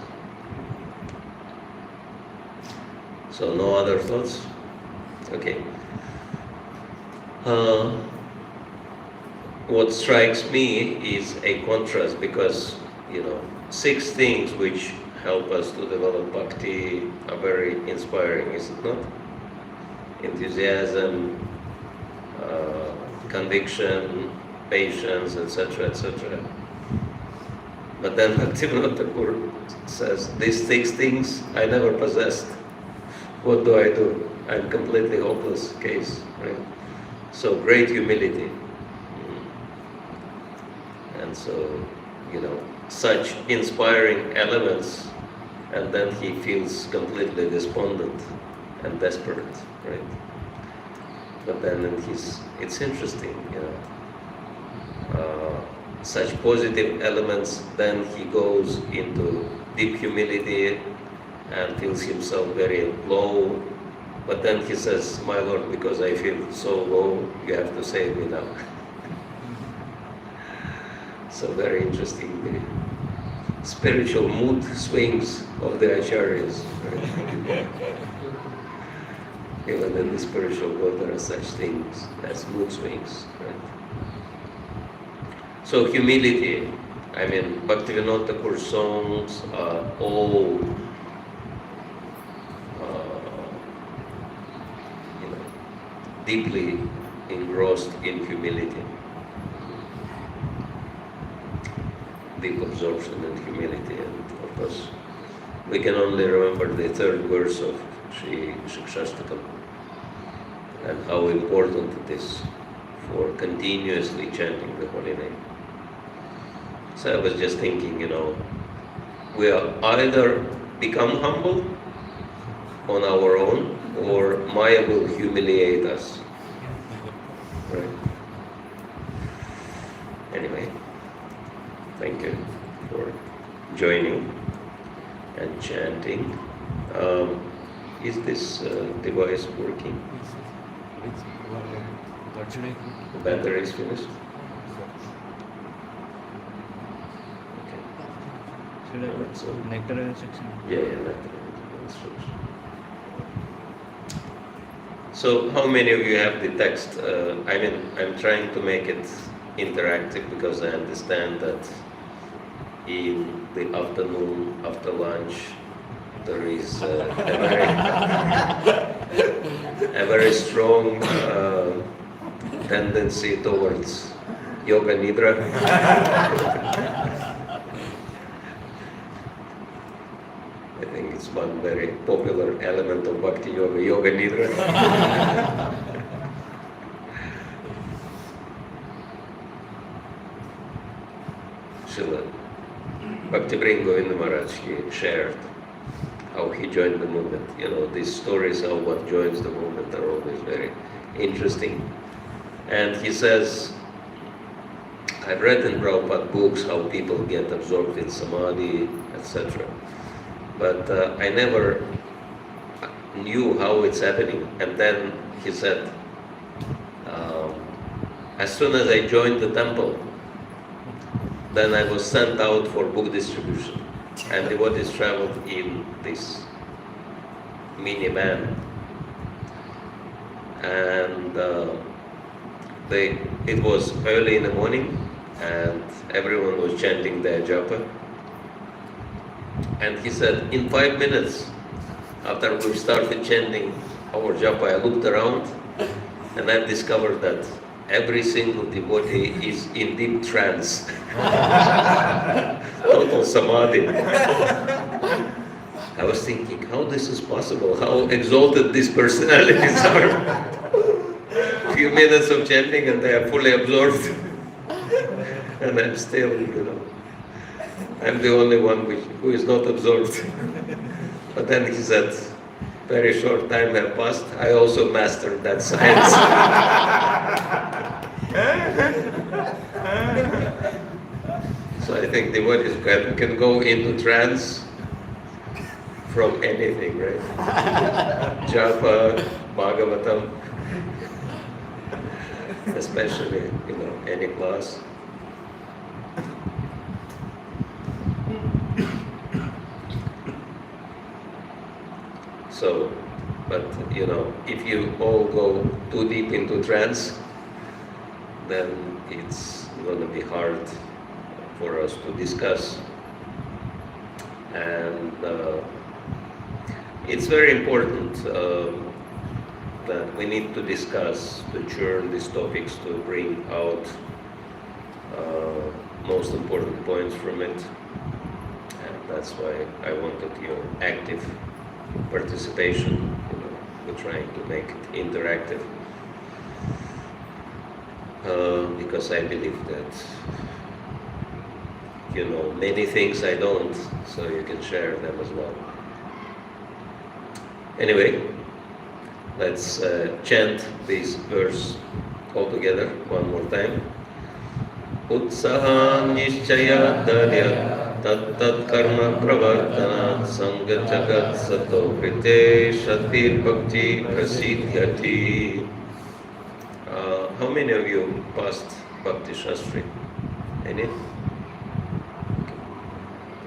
So no other thoughts? Okay. What strikes me is a contrast because, 6 things which help us to develop bhakti are very inspiring, is it not? Enthusiasm, conviction, patience, etc., etc. But then Bhaktivinoda Thakur says, these 6 things I never possessed. What do I do? I'm completely hopeless case, right? So great humility. And so, such inspiring elements, and then he feels completely despondent and desperate, right? But then it's interesting, such positive elements, then he goes into deep humility and feels himself very low. But then he says, my Lord, because I feel so low, you have to save me now. So very interesting, the spiritual mood swings of the acharyas. Right? Even in the spiritual world there are such things as mood swings. Right? So humility, Bhaktivinoda Thakur's songs are all deeply engrossed in humility. Deep absorption in humility, and of course we can only remember the 3rd verse of Sri Shikshashtakam and how important it is for continuously chanting the holy name. So I was just thinking, we either become humble on our own or Maya will humiliate us. Right? Anyway, thank you for joining and chanting. Is this device working? The battery is finished? Should I put Nectar instruction? Yeah, Nectar instruction. So how many of you have the text? I'm trying to make it interactive because I understand that in the afternoon, after lunch, there is a very strong tendency towards yoga nidra. popular element of Bhakti Yoga, Yoga Nidra. Srila Bhakti Govinda Maharaj, he shared how he joined the movement. You know, these stories of what joins the movement are always very interesting. And he says, I've read in Prabhupada books how people get absorbed in samadhi, etc. But I never knew how it's happening. And then he said, as soon as I joined the temple, then I was sent out for book distribution. And devotees traveled in this minivan. And it was early in the morning, and everyone was chanting their japa. And he said, in 5 minutes, after we started chanting our japa, I looked around, and I discovered that every single devotee is in deep trance. Total samadhi. I was thinking, how this is possible? How exalted these personalities are. A few minutes of chanting and they are fully absorbed. And I'm still, I'm the only one who is not absorbed. But then he said, very short time had passed, I also mastered that science. So I think devotees can go into trance from anything, right? Japa, Bhagavatam, especially, any class. So, but if you all go too deep into trance, then it's going to be hard for us to discuss. And it's very important that we need to discuss, to churn these topics, to bring out most important points from it. And that's why I wanted your active participation. We're trying to make it interactive. Because I believe that many things I don't, so you can share them as well. Anyway, let's chant this verse all together one more time. Utsaha nishchaya dharya tat tat karma pravartana sangha jagat sato prite shatir bhakti prasidhyati. How many of you passed Bhakti Shastri? Any?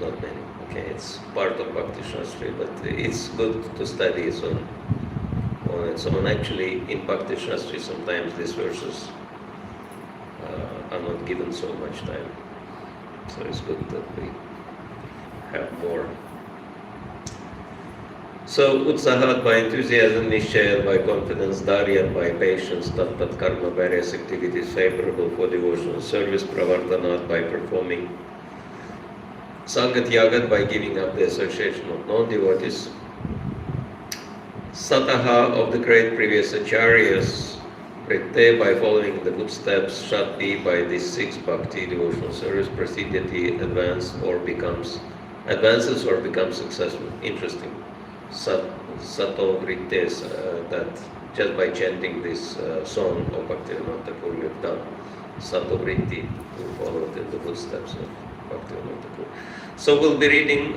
Not many. Okay, it's part of Bhakti Shastri, but it's good to study it on its own. Actually, in Bhakti Shastri, sometimes these verses are not given so much time. So it's good that we have more. So, Utsahat by enthusiasm, Nishchayat by confidence, Daryat by patience, Tat Tat Karma, various activities favorable for devotional service, Pravartanat by performing, Sangat Yagat by giving up the association of non-devotees, Sataha of the great previous acharyas, Prite by following the footsteps, Shati by these 6 bhakti devotional service, Prasidhyati advances or becomes successful. Interesting. Sato Vrittes, that just by chanting this song of Bhaktivinoda Thakur we have done. Sato Vritti, who followed in the footsteps of Bhaktivinoda Thakur. So we'll be reading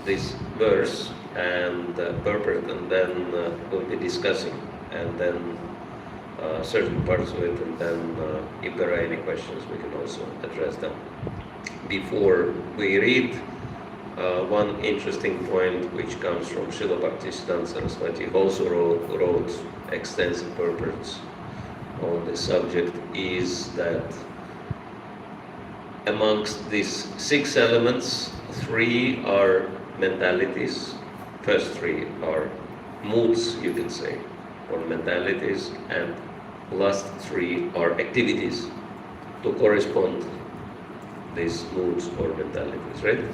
this verse and purport, and then we'll be discussing, and then certain parts of it, and then if there are any questions we can also address them. Before we read, one interesting point which comes from Srila Bhaktisiddhanta Saraswati, who also wrote extensive purports on the subject, is that amongst these 6 elements, 3 are mentalities. First 3 are moods, you can say, or mentalities, and last 3 are activities to correspond these moods or mentalities, right?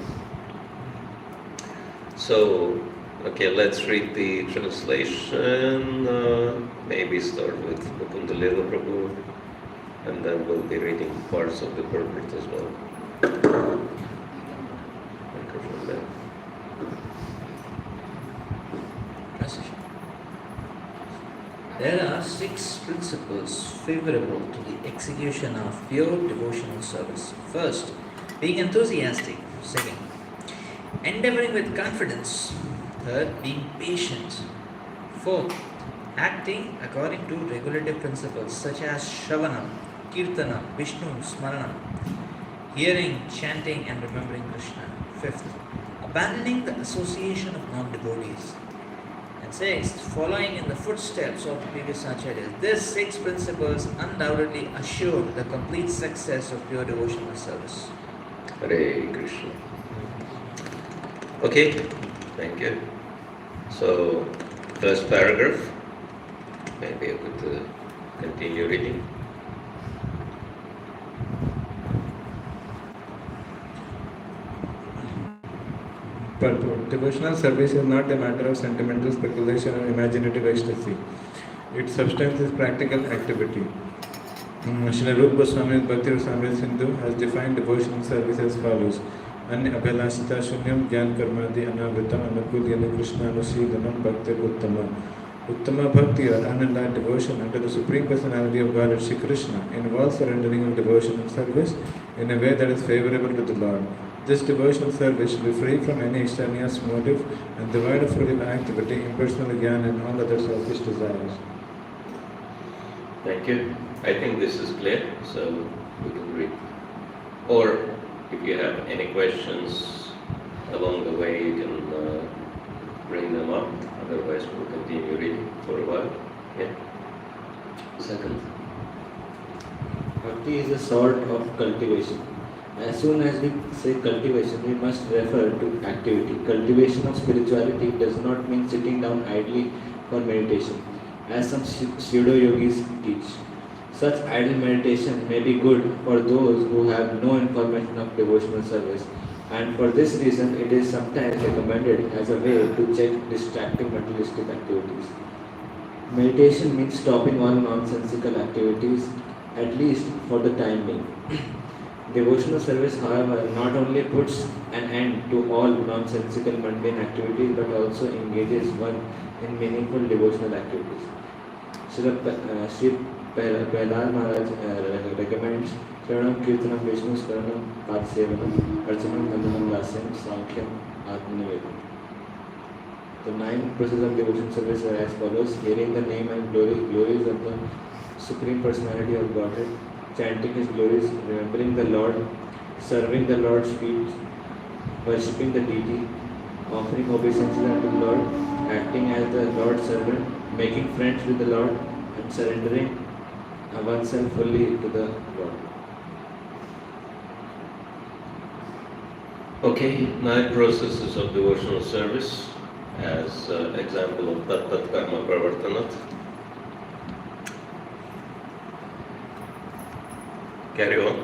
So, okay, let's read the translation. Maybe start with Mukundalila Prabhu, and then we'll be reading parts of the purport as well. Microphone there. There are 6 principles favorable to the execution of pure devotional service. First, being enthusiastic. Second, endeavoring with confidence. Third, being patient. Fourth, acting according to regulative principles such as Shravanam, Kirtanam, Vishnu, Smaranam, hearing, chanting, and remembering Krishna. Fifth, abandoning the association of non-devotees. And sixth, following in the footsteps of the previous acharyas. These 6 principles undoubtedly assure the complete success of pure devotional service. Hare Krishna. Okay, thank you. So, first paragraph. Maybe I could continue reading. Purport. Devotional service is not a matter of sentimental speculation or imaginative ecstasy. Its substance is practical activity. Srila Rupa Goswami Bhakti Rasamrita Sindhu has defined devotional service as follows. Anya abhelashita shunyam jnana karmadi anavritam anukulyana krishna anusidanam bhakti uttama. Uttama bhakti or unending devotion unto the Supreme Personality of Godhead Shri Krishna involves surrendering of devotion and service in a way that is favorable to the Lord. This devotional service should be free from any extraneous motive and devoid of filial activity, impersonal jnana and all other selfish desires. Thank you. I think this is clear, so we can read. Or if you have any questions along the way, you can bring them up. Otherwise, we'll continue reading for a while. Yeah. Second. Bhakti is a sort of cultivation. As soon as we say cultivation, we must refer to activity. Cultivation of spirituality does not mean sitting down idly for meditation, as some pseudo-yogis teach. Such idle meditation may be good for those who have no information of devotional service, and for this reason it is sometimes recommended as a way to check distracting materialistic activities. Meditation means stopping all nonsensical activities, at least for the time being. Devotional service, however, not only puts an end to all nonsensical mundane activities but also engages one in meaningful devotional activities. Sri Prahlad Maharaj recommends Shravanam, Kirtanam, Vishnu, Smaranam, Padsevanam, Archanam, Vandanam, Dasyam, Sankhyam, Atmanivedam. The 9 processes of devotion service are as follows: hearing the name and glories of the Supreme Personality of Godhead, chanting His glories, remembering the Lord, serving the Lord's feet, worshipping the deity, offering obeisances unto the Lord, acting as the Lord's servant, making friends with the Lord, and surrendering oneself fully to the Lord. Okay, 9 processes of devotional service as example of Tat Karma Pravartanat. Carry on.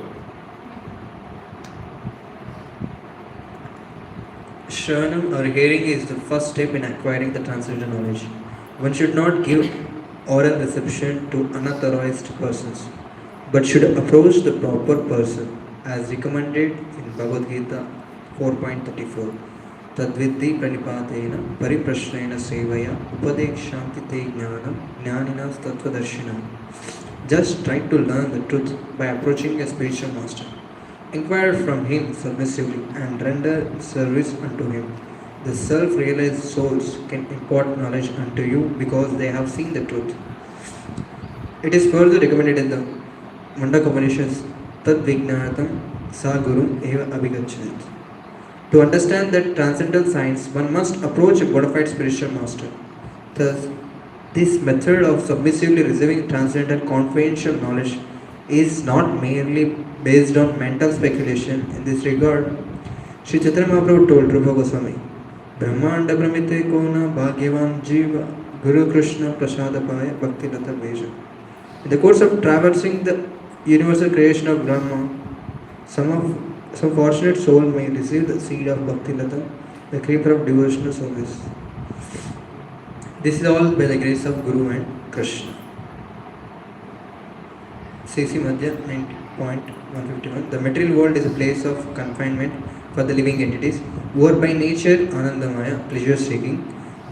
Shravanam or hearing is the first step in acquiring the transcendental knowledge. One should not give oral reception to unauthorized persons, but should approach the proper person as recommended in Bhagavad Gita 4.34. Tadvidhi pranipatena pariprashrena sevaya upadekshanti te jnanam jnaninas tattvadarshina. Just try to learn the truth by approaching a spiritual master. Inquire from him submissively and render service unto him. The self-realized souls can impart knowledge unto you because they have seen the truth. It is further recommended in the Mandaka Upanishads, Tad Vijnanatam Sa Gurum Eva Abhigachanit. To understand that transcendental science, one must approach a bona fide spiritual master. Thus, this method of submissively receiving transcendental confidential knowledge is not merely based on mental speculation. In this regard, Sri Chaitanya Mahaprabhu told Rupa Goswami, Brahmanda Brahmite Kona Bhagyavan Jiva Guru Krishna Prasadapaya Bhakti Lata Veja. In the course of traversing the universal creation of Brahma, some fortunate soul may receive the seed of Bhakti Lata the creeper of devotional service. This is all by the grace of Guru and Krishna. CC Madhya 90.151. The material world is a place of confinement for the living entities who are by nature Anandamaya, pleasure seeking.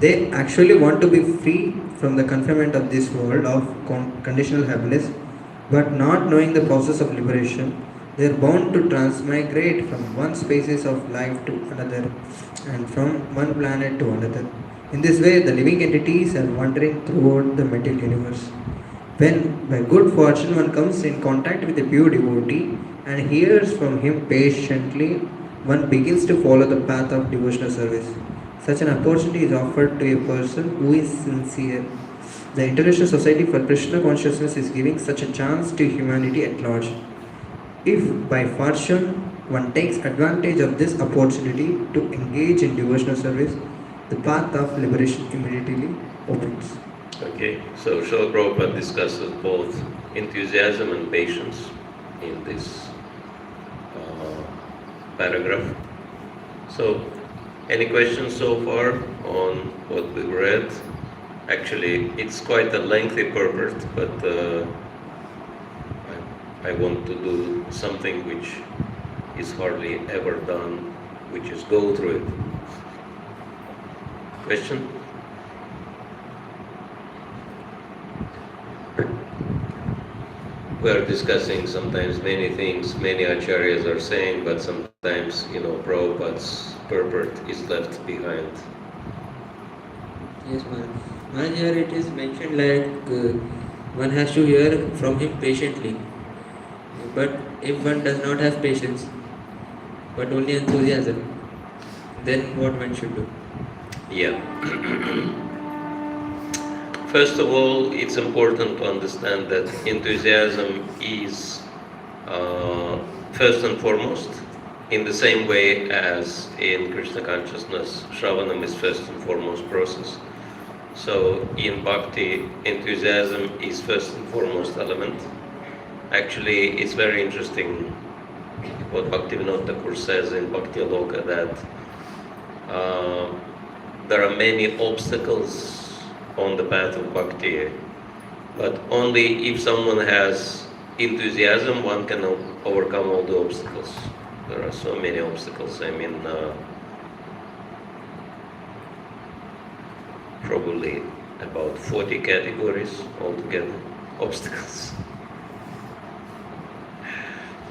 They actually want to be free from the confinement of this world of conditional happiness, but not knowing the process of liberation, they are bound to transmigrate from one species of life to another and from one planet to another. In this way, the living entities are wandering throughout the material universe. When by good fortune one comes in contact with a pure devotee and hears from him patiently, one begins to follow the path of devotional service. Such an opportunity is offered to a person who is sincere. The International Society for Krishna Consciousness is giving such a chance to humanity at large. If by fortune one takes advantage of this opportunity to engage in devotional service, the path of liberation immediately opens. Okay, so Srila Prabhupada discusses both enthusiasm and patience in this paragraph. So, any questions so far on what we've read? Actually, it's quite a lengthy purport, but I want to do something which is hardly ever done, which is go through it. Question? We are discussing sometimes many things, many acharyas are saying, but sometimes, Prabhupada's purport is left behind. Yes, Maharaj, here it is mentioned like one has to hear from him patiently. But if one does not have patience, but only enthusiasm, then what one should do? Yeah. First of all, it's important to understand that enthusiasm is first and foremost, in the same way as in Krishna consciousness, Shravanam is first and foremost process. So in Bhakti, enthusiasm is first and foremost element. Actually, it's very interesting what Bhaktivinoda Thakur says in Bhakti Aloka, that there are many obstacles on the path of Bhakti, but only if someone has enthusiasm, one can overcome all the obstacles. There are so many obstacles. I mean, probably about 40 categories altogether, obstacles.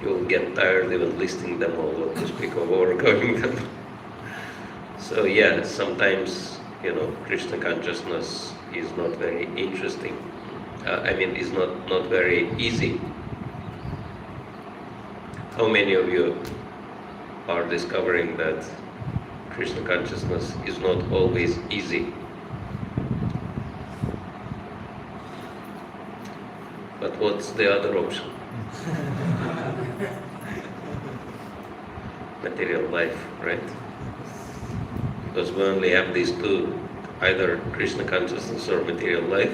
You'll get tired even listing them all, what to speak of overcoming them. So yeah, sometimes, Krishna consciousness is not very interesting. Is not very easy. How many of you are discovering that Krishna consciousness is not always easy? But what's the other option? Material life, right? Because we only have these two, either Krishna consciousness or material life.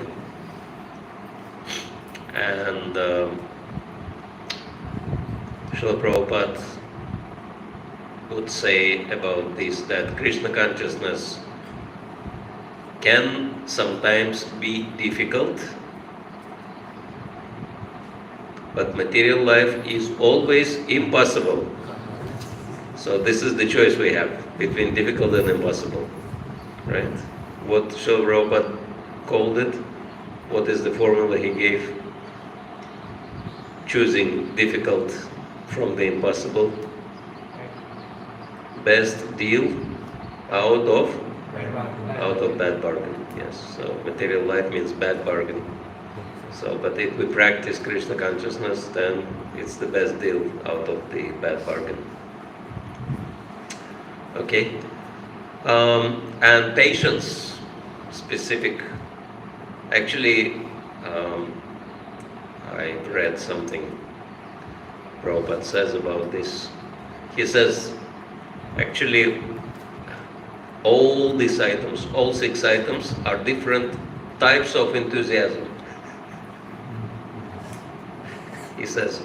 And Srila Prabhupada would say about this, that Krishna consciousness can sometimes be difficult, but material life is always impossible. So this is the choice we have between difficult and impossible, right? What Srila Prabhupada called it, what is the formula he gave? Choosing difficult from the impossible. Best deal out of bad bargain. Yes, so material life means bad bargain. So, but if we practice Krishna consciousness, then it's the best deal out of the bad bargain. Okay, and patience, specific. Actually, I read something Prabhupada says about this. He says, actually, all these items, all 6 items, are different types of enthusiasm. He says,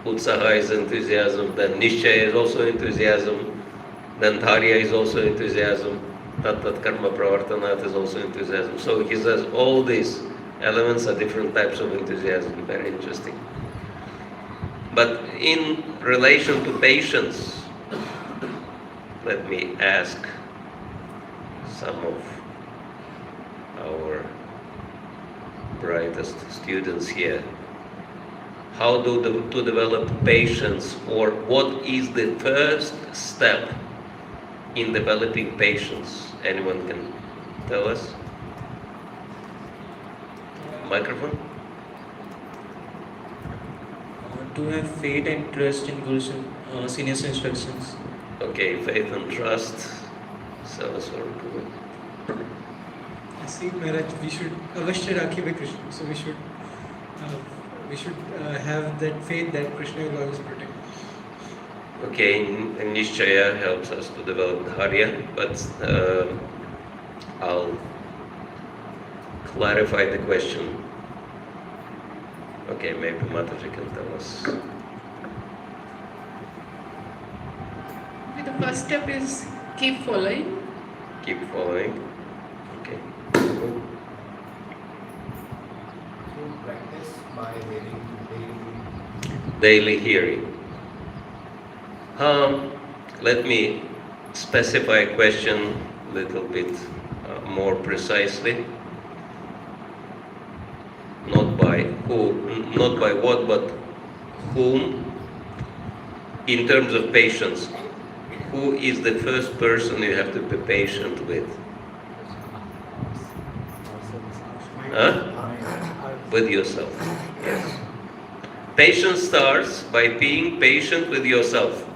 Utsaha is enthusiasm, then Nishchaya is also enthusiasm, Then dharya is also enthusiasm. Tat karma pravartanat is also enthusiasm. So he says all these elements are different types of enthusiasm. Very interesting. But in relation to patience, let me ask some of our brightest students here. How to develop patience, or what is the first step in developing patience? Anyone can tell us? Microphone? To have faith and trust in Guru's senior's instructions. Okay, faith and trust. Sevakunj. I see, Maharaj, we should avashya rakhi by Krishna. So we should have that faith that Krishna will always protect. Okay, Nishchaya helps us to develop dharya, but I'll clarify the question. Okay, maybe Mataji can tell us. The first step is keep following. Keep following. Okay. To practice by hearing daily hearing. Let me specify a question a little bit more precisely. Not by who, not by what, but whom. In terms of patience, who is the first person you have to be patient with? Huh? With yourself. Yes. Patience starts by being patient with yourself.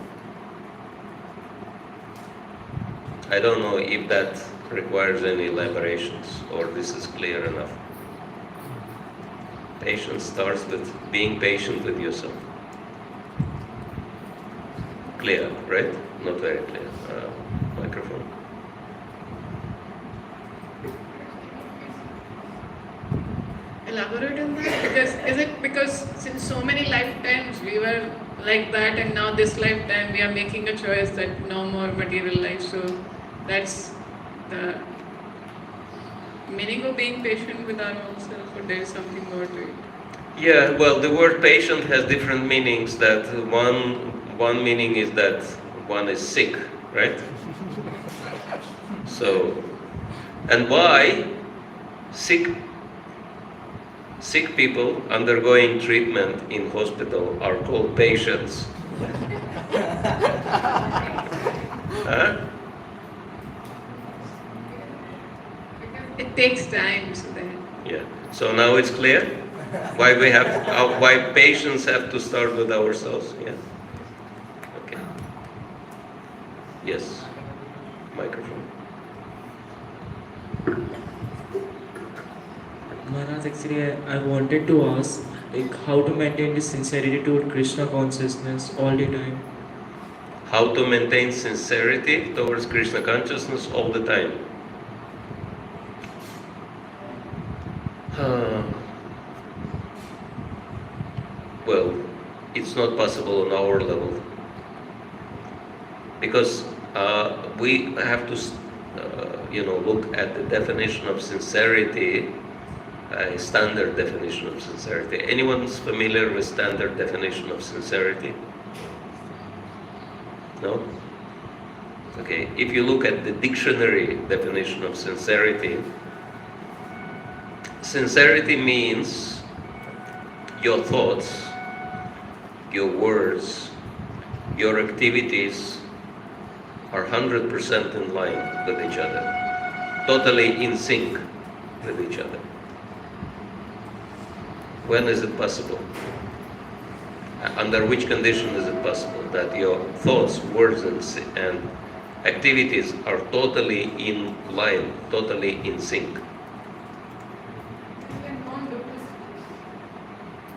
I don't know if that requires any elaborations or this is clear enough. Patience starts with being patient with yourself. Clear, right? Not very clear. Microphone. Elaborate on that? Because is it because since so many lifetimes we were like that, and now this lifetime we are making a choice that no more material life. So that's the meaning of being patient with our own self, or there is something more to it. Yeah, well, the word patient has different meanings. That one meaning is that one is sick, right? So, and why sick people undergoing treatment in hospital are called patients? Huh? It takes time, so then. Yeah. So now it's clear why why patients have to start with ourselves. Yeah. Okay. Yes. Microphone. Maharaj, actually, I wanted to ask, like, how to maintain this sincerity toward Krishna consciousness all the time. How to maintain sincerity towards Krishna consciousness all the time. Well, it's not possible on our level because we have to, look at the definition of sincerity, a standard definition of sincerity. Anyone's familiar with standard definition of sincerity? No? Okay, if you look at the dictionary definition of sincerity, sincerity means your thoughts, your words, your activities are 100% in line with each other, totally in sync with each other. When is it possible? Under which condition is it possible that your thoughts, words, and activities are totally in line, totally in sync?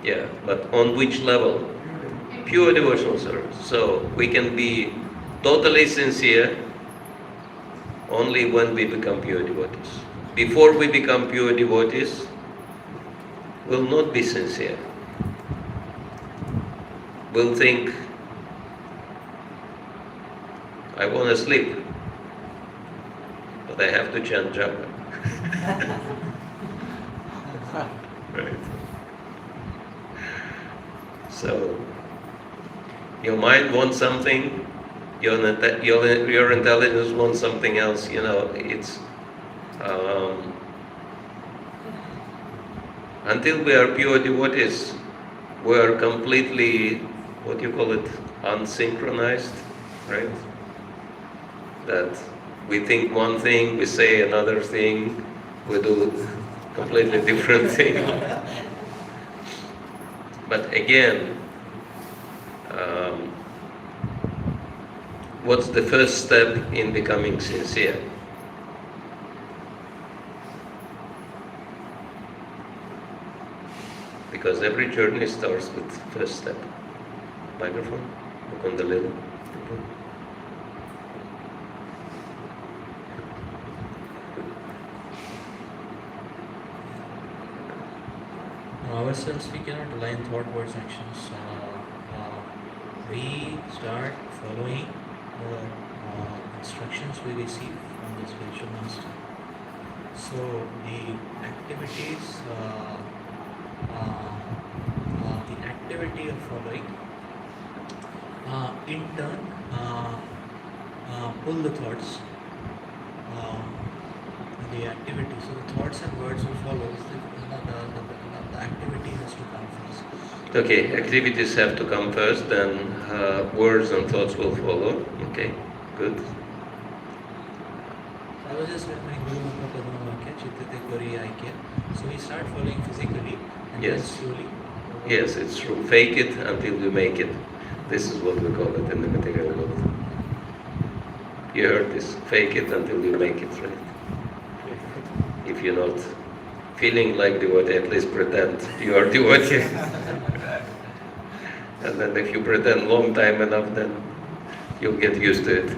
Yeah, but on which level? Pure devotional service. So we can be totally sincere only when we become pure devotees. Before we become pure devotees, we'll not be sincere. We'll think, I want to sleep, but I have to chant japa. Right. So, your mind wants something, your intelligence wants something else. It's until we are pure devotees, we are completely, what you call it, unsynchronized, right? That we think one thing, we say another thing, we do completely different thing. But again, what's the first step in becoming sincere? Because every journey starts with first step. Microphone, look on the little people. Ourselves, we cannot align thought, words, actions. We start following the instructions we receive from the spiritual master. So the activities, the activity of following, in turn, pull the thoughts. The activity, so the thoughts and words will follow. The activity has to come first. Okay, activities have to come first, then words and thoughts will follow. Okay, good. I was just remembering Guru Mukha Padma Vakya, Chittate Kori Aikya. So we start following physically and then Yes. slowly. Yes, it's true. Fake it until you make it. This is what we call it in the material world. You heard this. Fake it until you make it, right? If you're not feeling like devotee, at least pretend you are devotee. And then if you pretend long time enough, then you'll get used to it.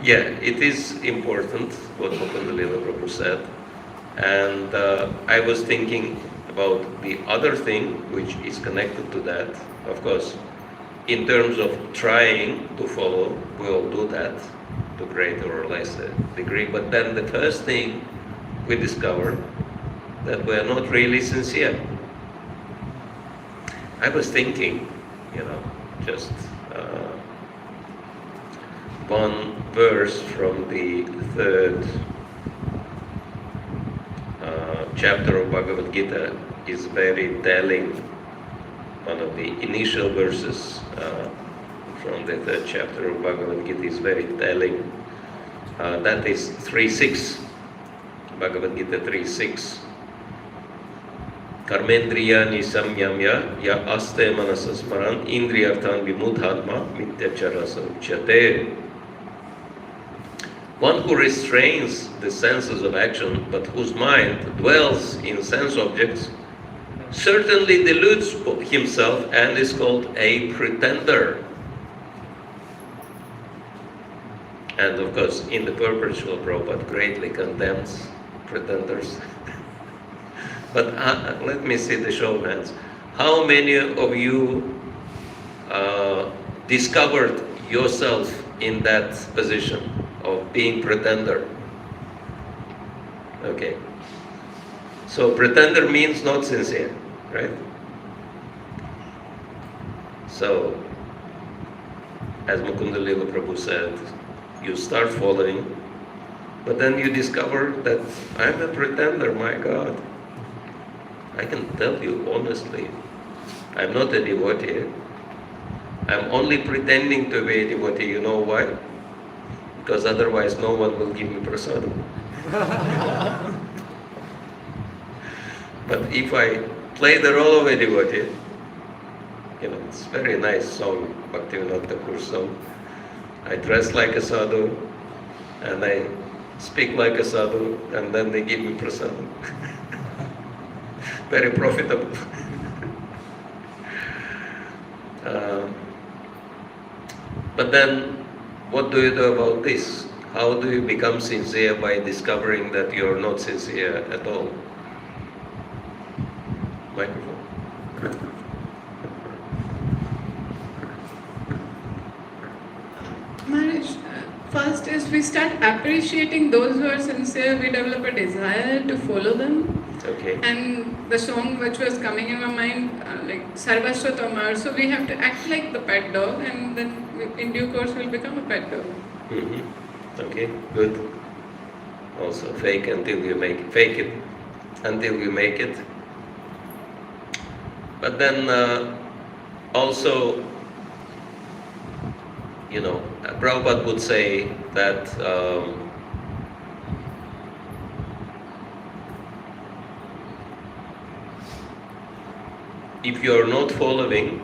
Yeah, it is important what Mukundalila Prabhu said. And I was thinking about the other thing which is connected to that. Of course, in terms of trying to follow, we all do that to greater or lesser degree. But then the first thing we discover that we are not really sincere. I was thinking, just one verse from the third chapter of Bhagavad Gita is very telling. One of the initial verses from the third chapter of Bhagavad Gita is very telling. That is 3.6, Bhagavad Gita 3.6. Karmendriyani samyamya ya aste manasasmaran indriyarthan vimudhatma mityacharasa uchyate. One who restrains the senses of action but whose mind dwells in sense objects certainly deludes himself and is called a pretender. And of course, in the purport, Srila Prabhupada greatly condemns pretenders. But let me see the show of hands. How many of you discovered yourself in that position of being pretender? Okay. So pretender means not sincere, right? So, as Mukundalila Prabhu said, you start following, but then you discover that I'm a pretender, my God. I can tell you honestly, I'm not a devotee. I'm only pretending to be a devotee. You know why? Because otherwise no one will give me prasadam. But if I play the role of a devotee, it's a very nice song, Bhaktivinoda Thakur's song. I dress like a sadhu, and I speak like a sadhu, and then they give me prasadam. Very profitable. But then, what do you do about this? How do you become sincere by discovering that you're not sincere at all? Microphone. First is we start appreciating those who are sincere, we develop a desire to follow them. Okay. And the song which was coming in my mind, like Sarvasva Tomar, so we have to act like the pet dog, and then in due course we'll become a pet dog. Okay, good. Also, fake it until you make it. But then also, Prabhupada would say that if you are not following,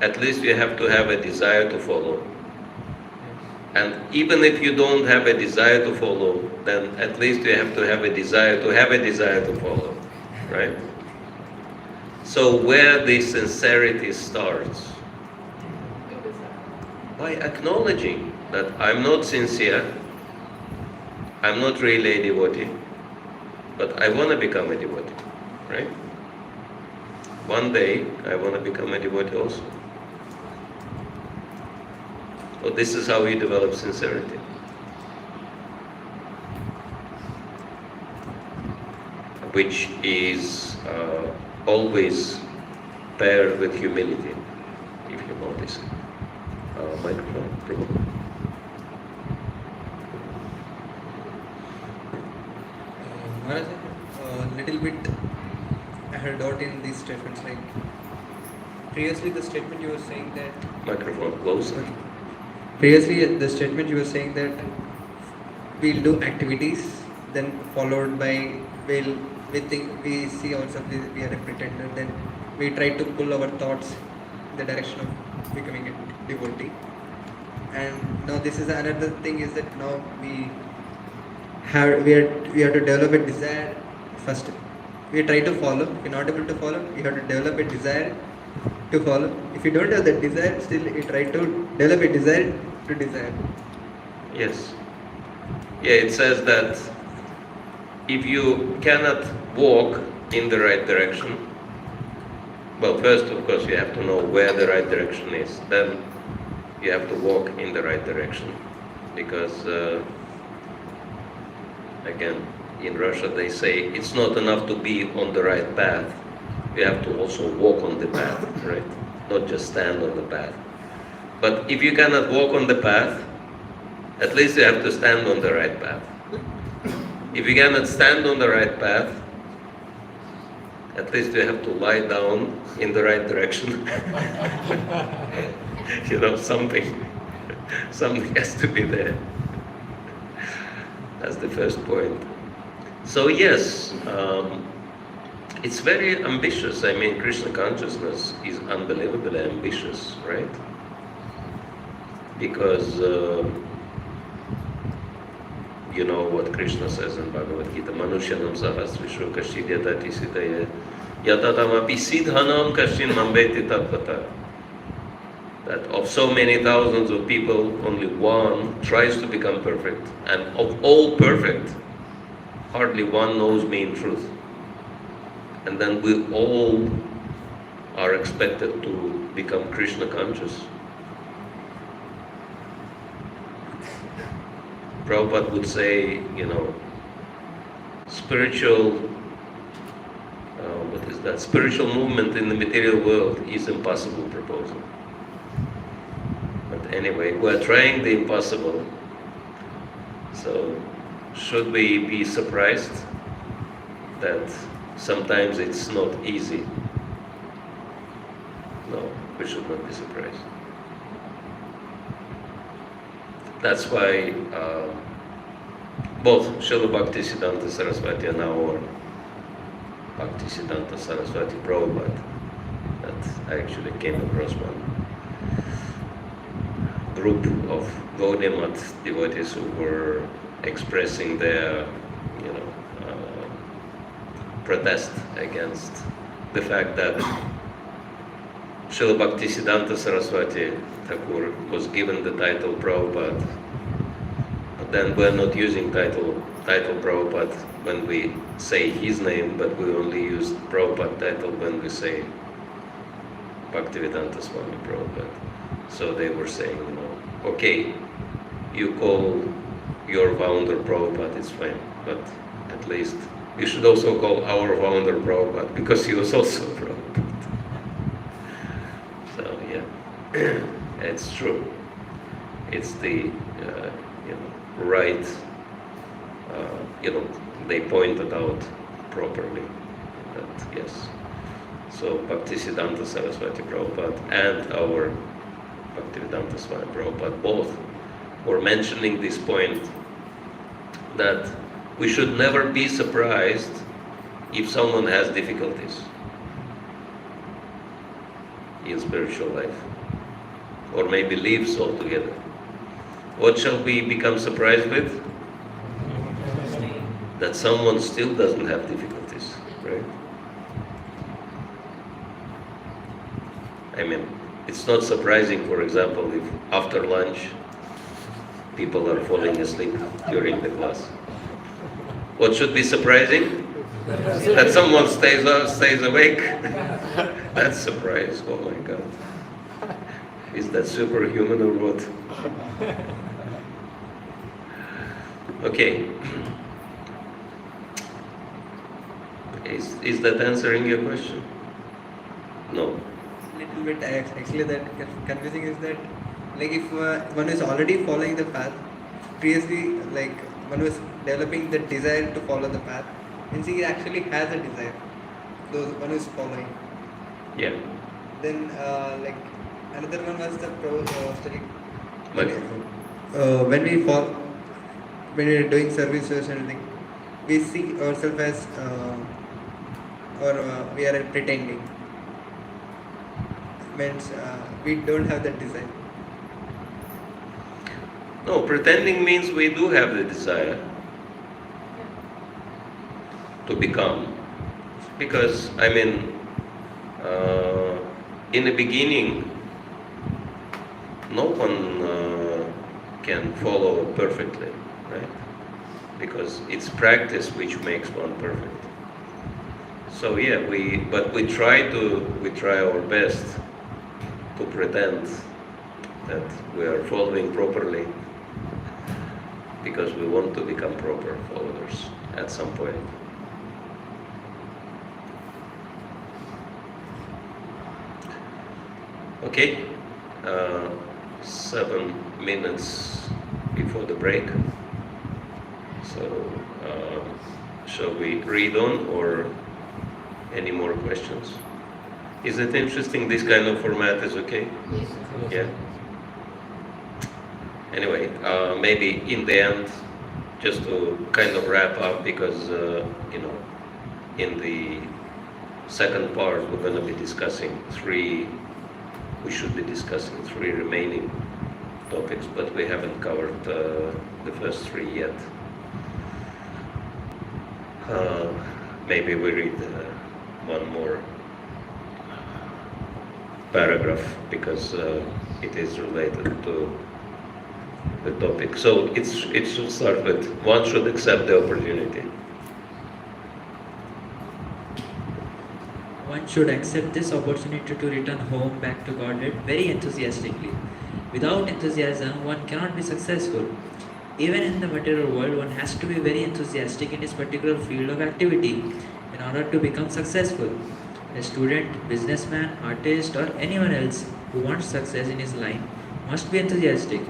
at least you have to have a desire to follow. And even if you don't have a desire to follow, then at least you have to have a desire to follow, right? So where the sincerity starts? By acknowledging that I'm not sincere, I'm not really a devotee, but I want to become a devotee, right? One day I want to become a devotee also. So this is how we develop sincerity. Which is always paired with humility, if you notice it. Microphone, please. Maharaj, a little bit I had doubt in these statements. Like previously, the statement you were saying that. Microphone closer. Previously, the statement you were saying that we'll do activities, then followed by we think we see ourselves we are a pretender, then we try to pull our thoughts in the direction of becoming a devotee. And now this is another thing is that now we have to develop a desire first. We try to follow. If you're not able to follow, you have to develop a desire to follow. If you don't have that desire, still you try to develop a desire to desire. Yes. Yeah, it says that if you cannot walk in the right direction, well, first of course you have to know where the right direction is. Then you have to walk in the right direction, because again, in Russia they say it's not enough to be on the right path. You have to also walk on the path, right? Not just stand on the path. But if you cannot walk on the path, at least you have to stand on the right path. If you cannot stand on the right path, at least you have to lie down in the right direction. Something has to be there. That's the first point. So yes, it's very ambitious. I mean, Krishna consciousness is unbelievably ambitious, right? Because you know what Krishna says in Bhagavad Gita, Manushyanam sahasrishu kashidyatati sitaya yatatamapi siddhanam kashin mambeti tapvata. That of so many thousands of people, only one tries to become perfect. And of all perfect, hardly one knows me in truth. And then we all are expected to become Krishna conscious. Prabhupada would say, spiritual movement in the material world is impossible proposal. But anyway, we're trying the impossible. So should we be surprised that sometimes it's not easy? No, we should not be surprised. That's why both Srila Bhakti Siddhanta Saraswati and our Bhakti Siddhanta Saraswati Prabhupada, that I actually came across one group of Gaudiya Math devotees who were expressing their, protest against the fact that Srila Bhakti Siddhanta Saraswati Thakur was given the title Prabhupada, but then we're not using title Prabhupada when we say his name, but we only use Prabhupada title when we say Bhaktivedanta Swami Prabhupada. So they were saying, okay, you call your founder Prabhupada, it's fine, but at least you should also call our founder Prabhupada, because he was also Prabhupada. So yeah, it's true. It's the right, they pointed out properly that yes. So Bhaktisiddhanta Saraswati Prabhupada and our Bhaktivedanta Swami Prabhupada both were mentioning this point, that we should never be surprised if someone has difficulties in spiritual life, or maybe leaves altogether. What shall we become surprised with? That someone still doesn't have difficulties, right? I mean, it's not surprising, for example, if after lunch people are falling asleep during the class. What should be surprising? That someone stays awake. That's surprise. Oh my God. Is that superhuman or what? Okay. Is that answering your question? No. Little bit actually that confusing is that, like, if one is already following the path, previously, like, one was developing the desire to follow the path, means he actually has a desire, those one is following. Yeah. Then like another one was the when we are doing services and everything, we see ourselves as we are pretending, means we don't have that desire. No, pretending means we do have the desire to become. Because, I mean, in the beginning, no one can follow perfectly, right? Because it's practice which makes one perfect. So yeah, we try our best to pretend that we are following properly, because we want to become proper followers at some point. Okay, 7 minutes before the break. So, shall we read on, or any more questions? Is it interesting? This kind of format is okay? Yes. Yeah. Anyway, maybe in the end, just to kind of wrap up, because in the second part we're going to be discussing we should be discussing 3 remaining topics, but we haven't covered the first 3 yet. Maybe we read one more paragraph, because it is related to the topic. So it should start with, one should accept the opportunity. One should accept this opportunity to return home back to Godhead very enthusiastically. Without enthusiasm, one cannot be successful. Even in the material world, one has to be very enthusiastic in his particular field of activity in order to become successful. A student, businessman, artist, or anyone else who wants success in his line must be enthusiastic.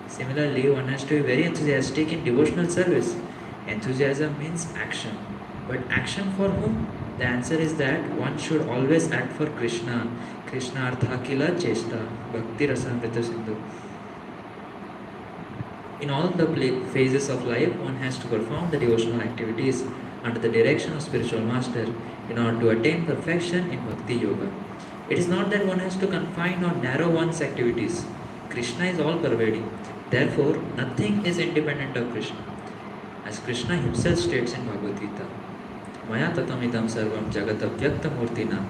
Similarly, one has to be very enthusiastic in devotional service. Enthusiasm means action. But action for whom? The answer is that one should always act for Krishna. Krishna artha kila chesta. Bhakti rasamrita sindhu. In all the phases of life, one has to perform the devotional activities under the direction of spiritual master in order to attain perfection in Bhakti Yoga. It is not that one has to confine or narrow one's activities. Krishna is all-pervading. Therefore, nothing is independent of Krishna. As Krishna himself states in Bhagavad Gita, Maya tatamidam sarvam jagata vyakta murtina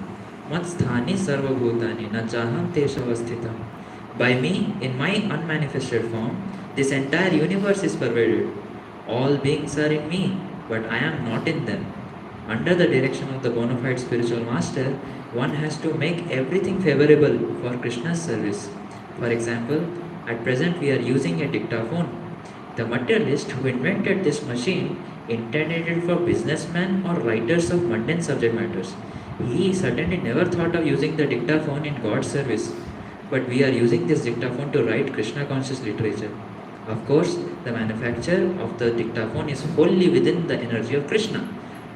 mat sthani sarva bhutani na jaham teshavasthitam. By me, in my unmanifested form, this entire universe is pervaded. All beings are in me, but I am not in them. Under the direction of the bona fide spiritual master, one has to make everything favorable for Krishna's service. For example, At present, we are using a dictaphone. The materialist who invented this machine intended it for businessmen or writers of mundane subject matters. He certainly never thought of using the dictaphone in God's service. But we are using this dictaphone to write Krishna conscious literature. Of course, the manufacture of the dictaphone is wholly within the energy of Krishna.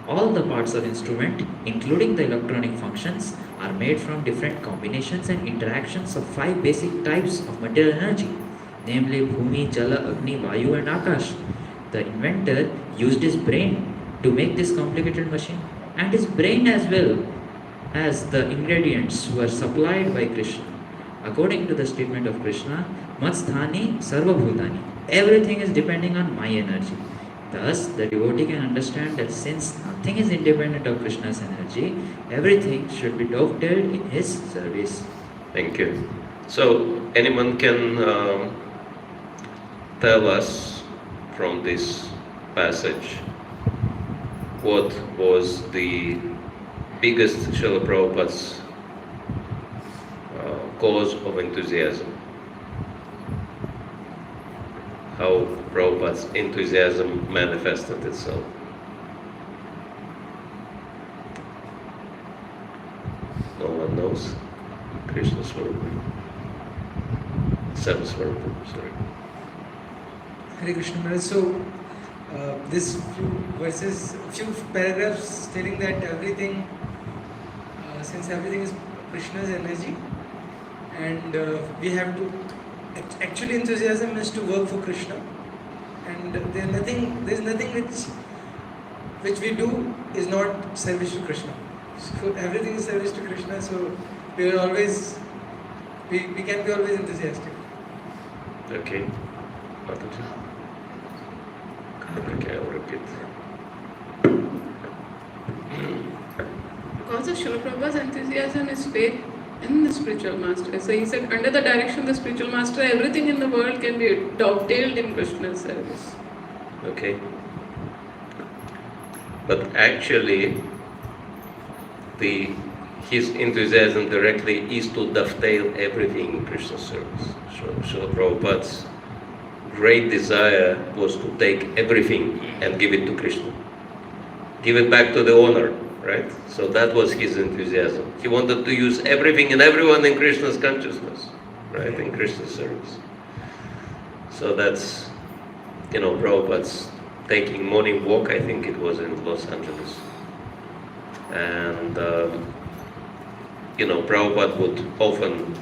All the parts of instrument, including the electronic functions, are made from different combinations and interactions of 5 basic types of material energy, namely Bhumi, Jala, Agni, Vayu and Akash. The inventor used his brain to make this complicated machine, and his brain as well as the ingredients were supplied by Krishna. According to the statement of Krishna, Matsthani Sarva Bhutani. Everything is depending on my energy. Thus, the devotee can understand that since nothing is independent of Krishna's energy, everything should be dovetailed in his service. Thank you. So, anyone can tell us from this passage what was the biggest Srila Prabhupada's cause of enthusiasm? How Prabhupada's enthusiasm manifested itself? No one knows? Krishna Swarupa. Seven Swarupa, sorry. Hare Krishna Maharaj. So, this few verses, few paragraphs telling that everything, since everything is Krishna's energy, and we have to, actually enthusiasm is to work for Krishna, and there's nothing which we do is not service to Krishna. So everything is service to Krishna, so we are always, we can be always enthusiastic. Okay. Okay, I'll repeat. Because of Srila Prabhupada's enthusiasm is faith in the spiritual master. So he said, under the direction of the spiritual master, everything in the world can be dovetailed in Krishna's service. Okay. But actually, his enthusiasm directly is to dovetail everything in Krishna's service. So Srila Prabhupada's great desire was to take everything and give it to Krishna. Give it back to the owner, right? So that was his enthusiasm. He wanted to use everything and everyone in Krishna's consciousness, right? In Krishna's service. So that's, Prabhupada's taking morning walk, I think it was in Los Angeles. And, Prabhupada would often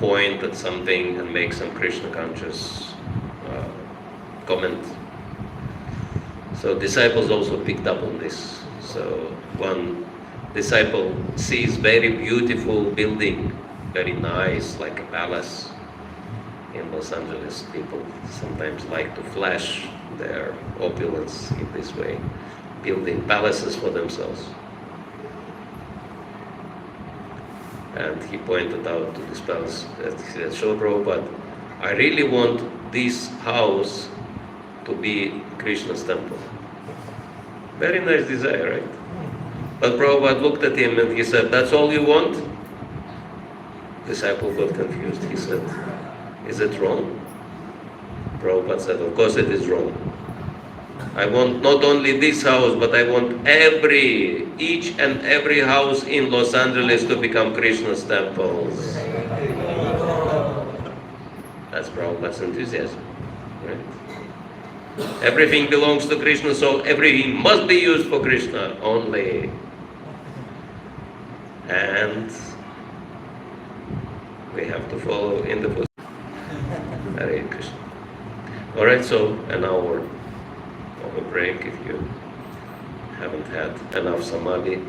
point at something and make some Krishna conscious comment. So disciples also picked up on this. So one disciple sees very beautiful building, very nice, like a palace in Los Angeles. People sometimes like to flash their opulence in this way, building palaces for themselves. And he pointed out to this palace that he said, Srila Prabhupada, I really want this house to be Krishna's temple. Very nice desire, right? But Prabhupada looked at him and he said, that's all you want? The disciple got confused. He said, is it wrong? Prabhupada said, of course it is wrong. I want not only this house, but I want each and every house in Los Angeles to become Krishna's temples. That's Prabhupada's enthusiasm, right? Everything belongs to Krishna, so everything must be used for Krishna only. And we have to follow in the footsteps. Hare Krishna. Alright, so an hour of a break if you haven't had enough samadhi.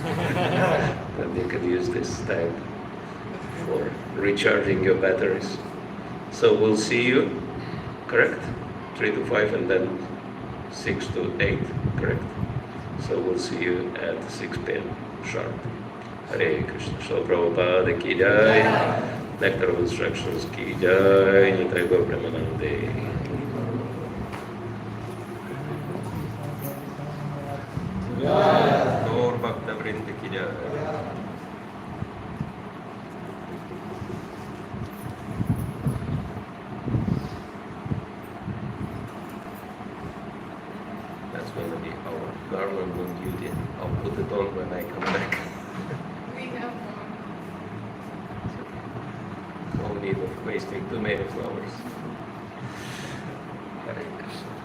Then you can use this time for recharging your batteries. So we'll see you, correct? 3 to 5 and then 6 to 8, correct? So we'll see you at 6 p.m. sharp. Hare Krishna. Srila Prabhupada ki jai. Nectar of Instructions ki jai. Nitai Gaur Premanande. Gaur Bhakta Vrinda ki jai. garland on duty. I'll put it on when I come back. We have more. No need of wasting too many flowers. Hare Krishna.